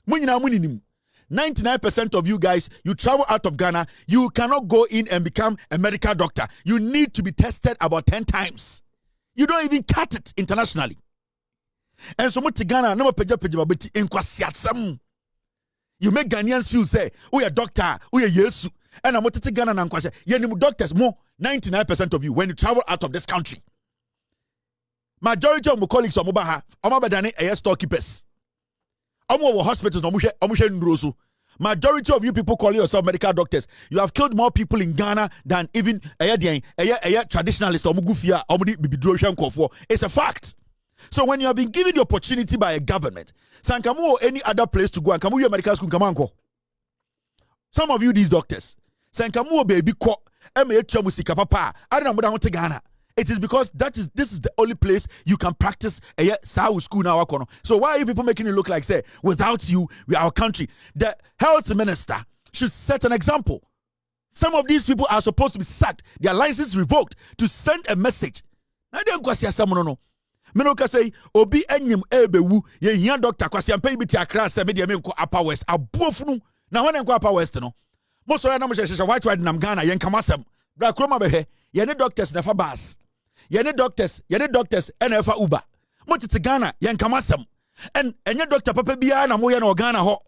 S1: 99% of you guys, you travel out of Ghana, you cannot go in and become a medical doctor. You need to be tested about 10 times. You don't even cut it internationally. And so much Ghana, no you make Ghanaians feel say, we are doctor, we are Yesu. And I'm to Ghana and Kwasha. You doctors more 99% of you when you travel out of this country. Majority of my colleagues are Mobaha, Omabadani, a storekeepers. Omo hospitals, Omushe. Majority of you people calling yourself medical doctors, you have killed more people in Ghana than even a traditionalist. It's a fact. So when you have been given the opportunity by a government, Sankamu or any other place to go, and Kamu medical school, Kamanko. Some of you, these doctors, Sankamu baby ko, papa. I don't know Ghana. It is because this is the only place you can practice a Sahu school now. So why are you people making it look like say without you, we are our country? The health minister should set an example. Some of these people are supposed to be sacked, their license revoked to send a message. I don't go see someone no. Menoka say obi enyim ebewu ye hia doctor kwasi ampe bi ti akra se me de me nko Upper West abofunu na wan nko Upper West no mo so na mo hwehwe white nam Ghana yen kamasem bra kroma be he ye ne doctors na fa bus ye ne doctors na fa Uber mo tete Ghana yen kamasem and enye doctor papa bia na mo ye na Ghana ho.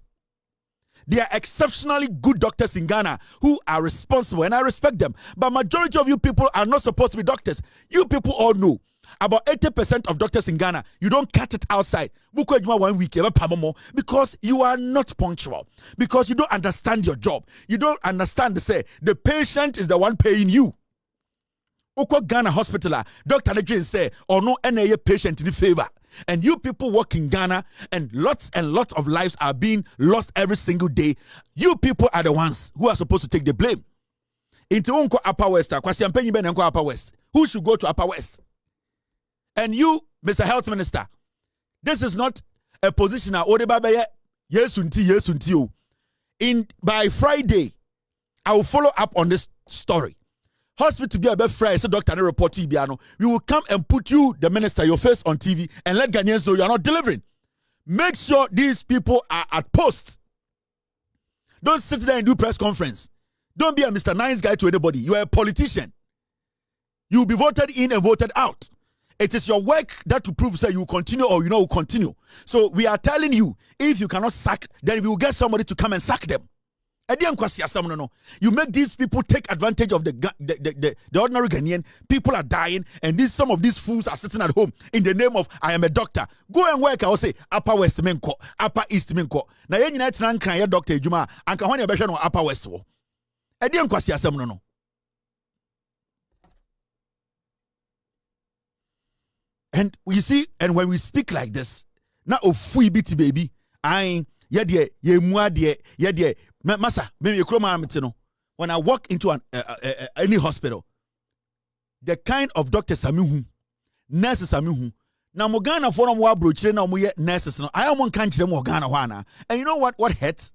S1: There are exceptionally good doctors in Ghana who are responsible, and I respect them. But majority of you people are not supposed to be doctors. You people all know about 80% of doctors in Ghana, you don't cut it outside. 1 week because you are not punctual. Because you don't understand your job. You don't understand the patient is the one paying you. Oko Ghana hospital, Dr. Legend say, or no any patient in favor. And you people work in Ghana, and lots of lives are being lost every single day. You people are the ones who are supposed to take the blame. Into Unko Upper West, Upper West. Who should go to Upper West? And you, Mr. Health Minister, this is not a position. By Friday, I will follow up on this story. Hospital be a Friday, so doctor and report TBiano. We will come and put you, the minister, your face on TV and let Ghanaians know you are not delivering. Make sure these people are at post. Don't sit there and do press conference. Don't be a Mr. Nice guy to anybody. You are a politician. You will be voted in and voted out. It is your work that will prove that you will continue or you know will continue. So we are telling you, if you cannot sack, then we will get somebody to come and sack them. You make these people take advantage of the ordinary Ghanaian. People are dying, and some of these fools are sitting at home in the name of I am a doctor. Go and work. I will say Upper West Menko, Upper East Menko. Now you need to know doctor Juma and can one no Upper West. No. And you see, and when we speak like this, now of free biti baby, I Masa, when I walk into any hospital, the kind of doctors are nurses are now Mogana for them broche na omo nurses no. I am one country them Ghana wana. And you know what hurts?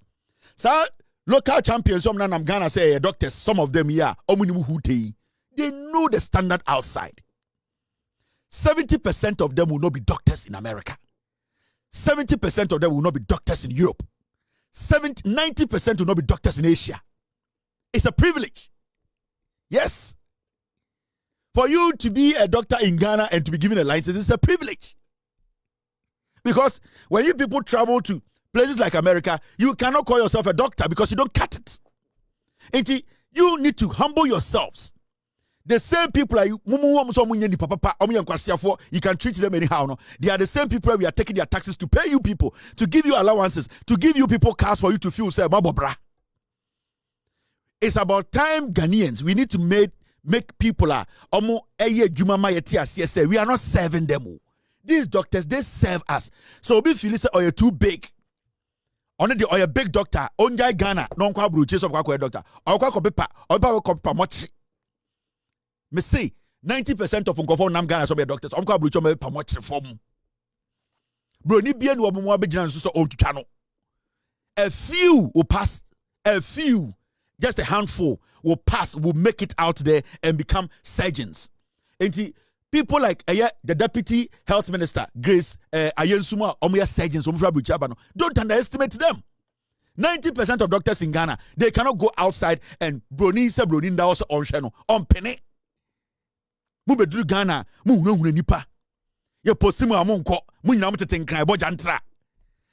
S1: So local champions some na Ghana say doctors, some of them here, they know the standard outside. 70% of them will not be doctors in America. 70% of them will not be doctors in Europe. 90% will not be doctors in Asia. It's a privilege. Yes. For you to be a doctor in Ghana and to be given a license, it's a privilege. Because when you people travel to places like America, you cannot call yourself a doctor because you don't cut it. And you need to humble yourselves. The same people are you can treat them anyhow. No? They are the same people we are taking their taxes to pay you people, to give you allowances, to give you people cars for you to feel say mabobra. It's about time, Ghanaians. We need to make people we are not serving them. These doctors, they serve us. So if you listen, you're too big. Only the a big doctor, only Ghana, non kwa bruches of kwa doctor, or kwa paper, or kwa much. Me say 90% of Unkofo Nam Ghana so be doctors. Unko Abrucho me pa much reform. Bro, ni bien wo mo abegina so old channel. A few will pass. A few, just a handful will pass, will make it out there and become surgeons. And people like the deputy health minister, Grace Ayensuma, omoya surgeons, don't underestimate them. 90% of doctors in Ghana, they cannot go outside and broni da also on channel on penny. Mu bedru Ghana mu hunu nipa ye postimu amonko mu nyina mutete nkran ebo jantra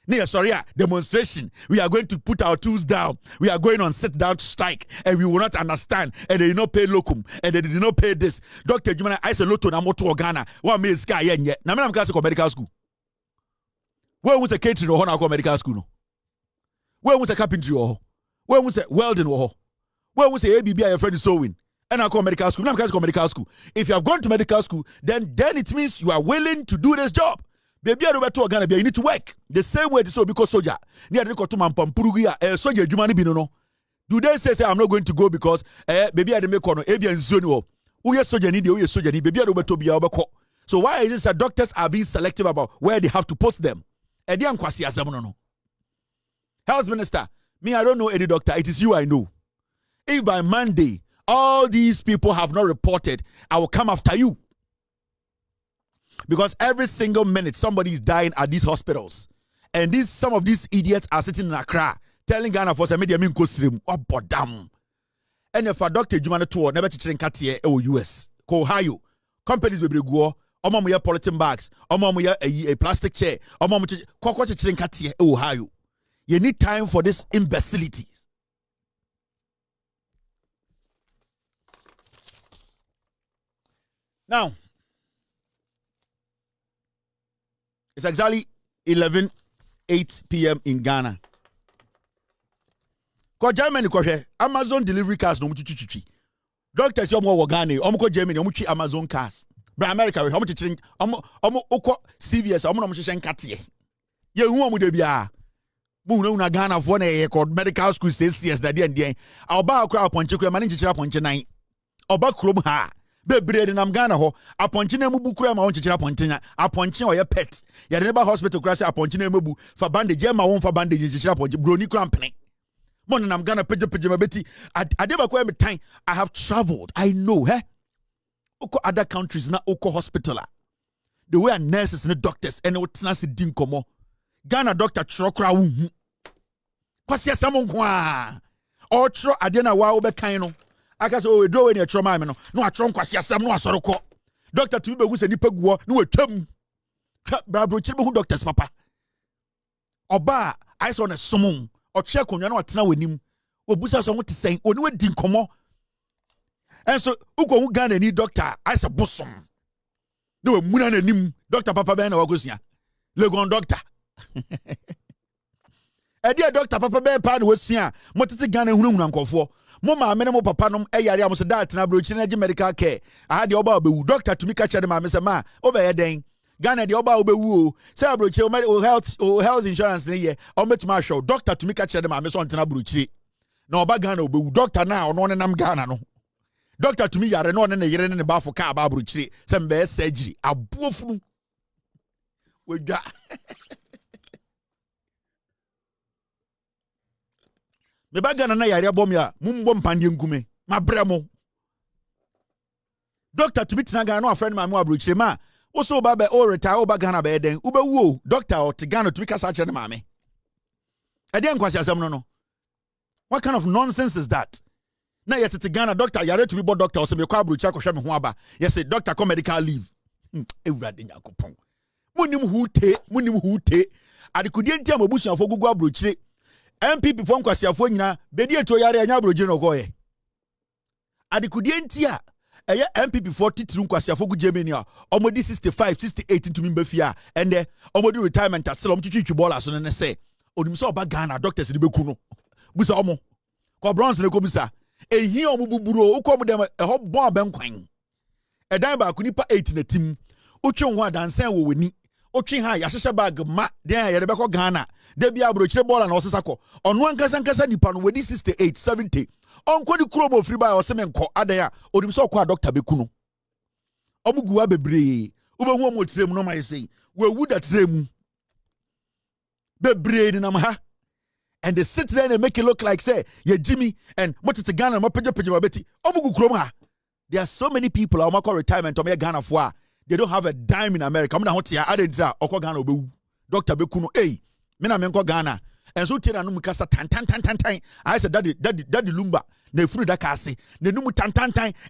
S1: na sorry demonstration. We are going to put our tools down. We are going on sit down strike and we will not understand, and they did not pay locum and they did not pay this. Dr. Jumana I say loto na moto Ghana one me sky yenye na me na mka se medical school. Where was a catering or na medical school no? Where was a carpentry or where was a welding or where was a ABB your friend is sewing? And I call medical school. Now I call medical school. If you have gone to medical school, then it means you are willing to do this job. Baby, you need to work the same way. So because soldier, soldier, do they say I'm not going to go because baby I make one soldier. So why is it that doctors are being selective about where they have to post them? Health minister, me I don't know any doctor. It is you I know. If by Monday all these people have not reported, I will come after you. Because every single minute somebody is dying at these hospitals. And some of these idiots are sitting in Accra telling Ghana for some media mean kostrim obodam. And if a doctor Jumana tour never teaching Katie or US, Ohio, companies will be go, omamuya polythene bags, omamuya a plastic chair, omamuya kokwa teaching Katie Ohio. You need time for this imbecility. Now, it's exactly 11:08 p.m. in Ghana. Ko Germany ko Amazon delivery cars no muchichichi. Doctors yo mo Ghana, ko Germany o muchi Amazon cars. Bra America we o muchichi omo okọ CVS omo no muchichi nkate. Ye hu omo de bia. Mu na Ghana for na ye called medical school CS that dey and oba akra aponche kura mani chichira aponche nan. Oba krom ha. Bebre nam Ghana ho aponche na mubu kura ma won chichira aponche aponche o ye pet ya de neighbor hospital kura say aponche na mubu fa bandage ma won fa bandage chichira aponche broni kura mpene mon nam Ghana peje ma beti adeba ko em time I have traveled. I know oko other countries na oko hospital the way nurses and doctors and what na se din komo Ghana doctor trokra wu hu kwase asam nko o tro ade na wa wo be kan no aka say we do we na trauma me no atro nkwase asam no asoroko doctor to be who say nipa guo no atwam brabrochire be who doctors papa oba I saw na somon o che konwa na otena wanim obusa so wote sen oni wadi nkomo enso uko hu Ghana ni doctor I say bosom no muna na nim doctor papa ben na wagosia legon doctor edi doctor papa ben pa na wosia motete Ghana hunahuna nkofo mo ma me ne mo papa nom eyare am so da tena brochire na medical care aha de oba obewu doctor tumi ka chere ma me se ma obeye den Ghana de oba obewu o say brochire o health insurance ne ye o metuma show doctor tumi ka chere ma me so ntena brochire na oba Ghana obewu doctor na ono ne nam Ghana no doctor tumi yare no ne yere ne bafo ka ba brochire se mbe surgery abuofunu wedwa me ba Ghana na yare bom ya mumbo mpande nkume mabremo doctor to be tina Ghana no a friend ma me abrochire ma wo so ba be o retire o ba Ghana be den wo be wu doctor o te Ghana to be kasa chere ma me e den kwasi asem no what kind of nonsense is that na yet te Ghana doctor yare to be bo doctor o se me kwa abrochire kohwe me ho aba yes say doctor come medical leave ewurade nyakopon munim hu te adikudie ntia mabusuafo gugu abrochire MPP for nkwasiafo nyina bedi eto yare anya abrochire no koye adikudie ntia eye MPP for titru nkwasiafo gu Germany a omodi 65 68 ntumi mbafia ende omodi retirement aselo mtwitwi bola so ne se onim so oba Ghana doctors ni beku no busa omo ko bronze ne ko busa ehi omo buburo ukom dem eho bon abenkwan edan ba ku nipa 8 na tim utwe ho adansan wo weni otwe ha ya hyehye bag ma den yere beko Ghana de bia abrochire bola na osesako ono ankasa nipa no wedi 68 70 onko di kromo ofri ba oseme nko adan a odim so kwa doctor beku no omuguwa bebre ubehu omo tirem no mai sei we wu da tirem bebre ni nam ha and they sit there and make it look like say ye Jimmy and motete Ghana mo peje beti omugu krom ha. There are so many people who call retirement to me Ghana for they don't have a dime in America. I'm not hot here. I didn't say Oko Ghana obewu. Doctor Bekuno, hey, me na menko Ghana. And so tira no mukasa tan. I said daddy lumba. Ne furu da kase. Ne numu tan.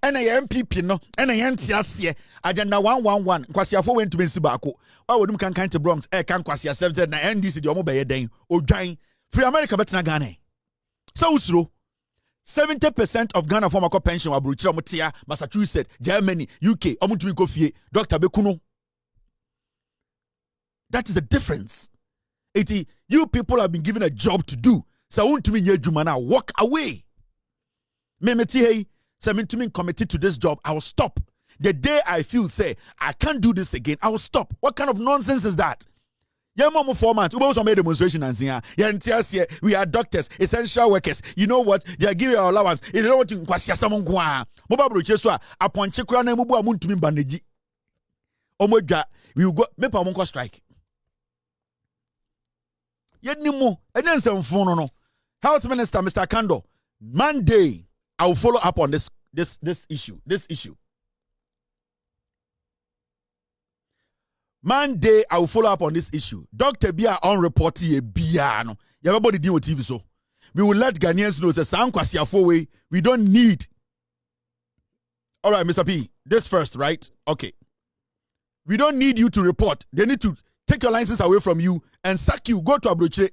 S1: And a MPP no. And a NTS agenda 111. Kwasiafo went to Bensibako. Why would kan to Bronx? Kan kwasia 7 na NDC the omo beye den. Ojan free America betina Ghana. So usro 70% of Ghana former pension abrochire omotia Massachusetts, Germany, UK omuntumi kofie Dr. Bekuno. That is the difference. You people have been given a job to do. So untumi nye juma na walk away. Memeti hey, say me committed to this job, I will stop. The day I feel say I can't do this again, I will stop. What kind of nonsense is that? Yeah, mom 4 months. We also made demonstration and saying, yeah, we are doctors, essential workers. You know what? They are giving our allowance. You know what? Kwasiya samon kwa. Moba broche so upon chekura na mubu amuntu mi baneji. Omodwa we will go. Me pa monko strike. Yenimo. Enen se mfono no. Health Minister Mr. Kando. Monday, I will follow up on this issue. Monday, I will follow up on this issue. Dr. Bia on report here, Bia no. Everybody deal with TV so. We will let Ghanaians know that we don't need. All right, Mr. P. This first, right? Okay. We don't need you to report. They need to take your license away from you and sack you. Go to Abrochire.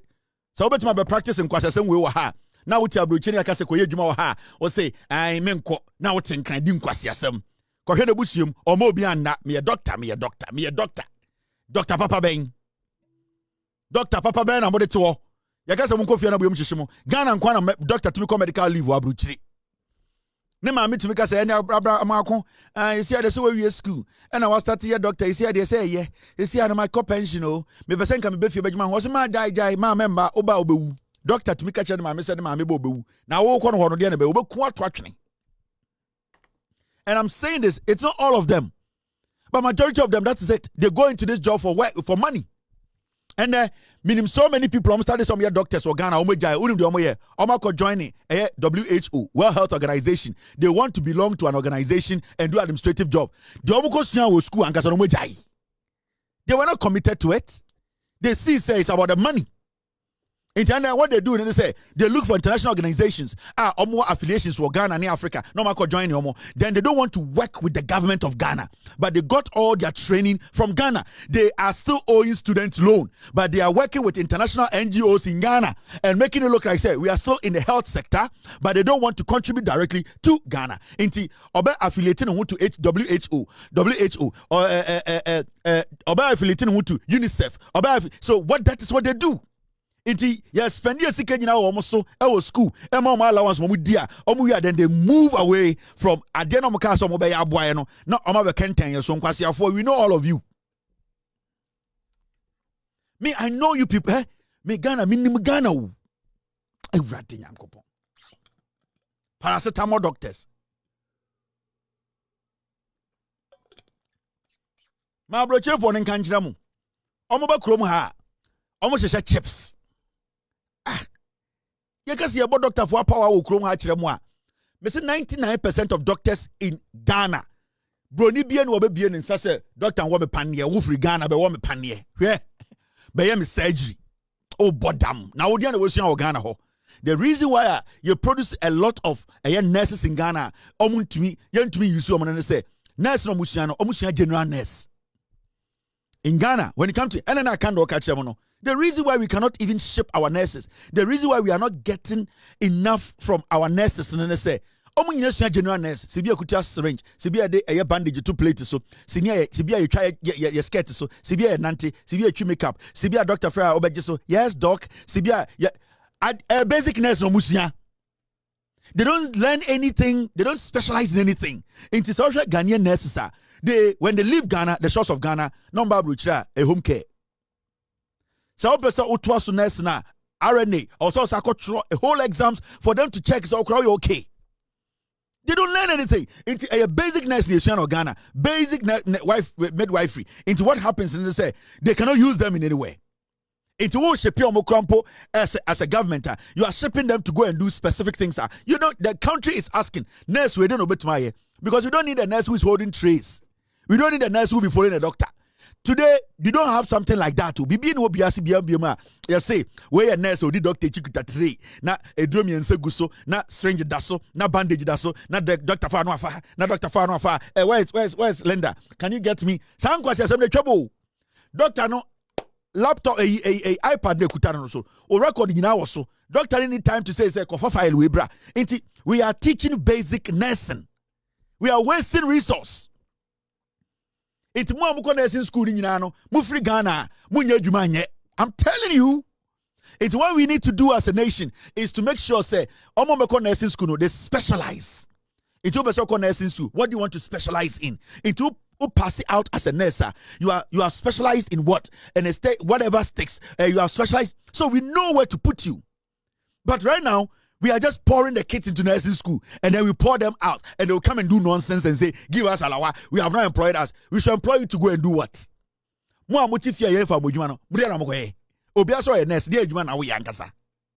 S1: So bet my practice in kwasasem we were ha. Now with Abrochire akase koye djuma wa ha. O say I menko. Now what in kan di kwasasem. Ko hwe na busium o ma obi anna me a doctor. Dr. Papa Ben. Dr. Papa Ben amode to. Yakasa mun kofi na boyem hyehyemo. Ghana nkwa na doctor to come medical leave Abrochire. Ne ma me to me ka say any amako you see dey say we school and I was start here doctor you see dey say ye you see na my pension o me person ka me be fie badwuma ho so ma jai ma member oba obewu doctor to me ka chere ma me say ma me be obewu na wo ko no ho no de na be obeku ato atwene. And I'm saying this, it's not all of them, but majority of them, that's it. They go into this job for work, for money. And meaning so many people I'm starting some doctors or Ghana joining WHO, World Health Organization. They want to belong to an organization and do administrative job. They were not committed to it. They see say it's about the money. Internet, what they do, they say they look for international organizations, more affiliations for Ghana and Africa. No matter join Omo. Then they don't want to work with the government of Ghana, but they got all their training from Ghana. They are still owing student loan, but they are working with international NGOs in Ghana and making it look like say we are still in the health sector, but they don't want to contribute directly to Ghana. Inti oba affiliating to WHO, or oba affiliating to UNICEF. So what that is what they do. Inti yes, spend your second now almost so school. Allowance then they move away from Adeno Makaso Mobile Abuano, not Omaba Kenten, your son Kwasia for we know all of you. Me, I know you people, eh? Me Ghana, minimum Ghana. Everything I'm coupon. Paracetamol doctors. My brother for Nkanjiramu. Omoba Krom ha. Almost chips. You can see about doctor for power will chrome hatchramwa. Me say 99% of doctors in Ghana. Brony bien will be in Sase, Doctor and Wame Panier, Woofree Ghana, be Wame Panier. Yeah, be surgery. Oh, bodam. Now, we was in Ghana. The reason why you produce a lot of nurses in Ghana, to me, you see, I'm say, nurse no Musiano, Omusia general nurse. In Ghana, when it comes to and I can't catch them. The reason why we cannot even ship our nurses, the reason why we are not getting enough from our nurses, and they say, "Oh, my general nurse, Sibia could just syringe, Sibia a bandage to plate so, Sibia you try your skirt so, Sibia nanti, Sibia you makeup, Sibia Dr. Freya Obejiso, yes, doc, Sibia, a basic nurse no musia." They don't learn anything, they don't specialize in anything. Into social Ghanaian nurses are. When they leave Ghana, the shores of Ghana, number brucha a home care. So person utwasu nurse na RNA also a whole exams for them to check so okay. They don't learn anything. Into a basic nurse nation of Ghana, basic midwifery. Into what happens and they say they cannot use them in any way. Into who ship your as a government, you are shipping them to go and do specific things. You know the country is asking nurse we don't know because we don't need a nurse who is holding trays. We don't need a nurse who will be following a doctor. Today, you don't have something like that. Bibi no biasi biama. You say, where a nurse or the doctor chikuta three. Na a drum and seguso, na strange daso, na bandage daso, na Dr. Fanuafa, na Dr. Fanuafa. Where's Linda? Can you get me? Some questions the trouble. Doctor no laptop a iPad de kutano so. Or record in our so. Doctor any time to say kofa file webra. Inti we are teaching basic nursing. We are wasting resource. It's more nursing school in Yano, Mufri Ghana, Munya Jumanye. I'm telling you, it's what we need to do as a nation is to make sure say, Omomeko nursing school, they specialize. Into Besoko nursing school, what do you want to specialize in? Into pass it out as a nurse. You are specialized in what? And a state, whatever sticks, you are specialized. So we know where to put you. But right now, we are just pouring the kids into nursing school and then we pour them out and they'll come and do nonsense and say, give us alawa. We have not employed us. We should employ you to go and do what? Mo amutifia ye fa mojuma no. Bria na mo ko e. Obi aso ye nurse, dia ejuma na wo yankasa.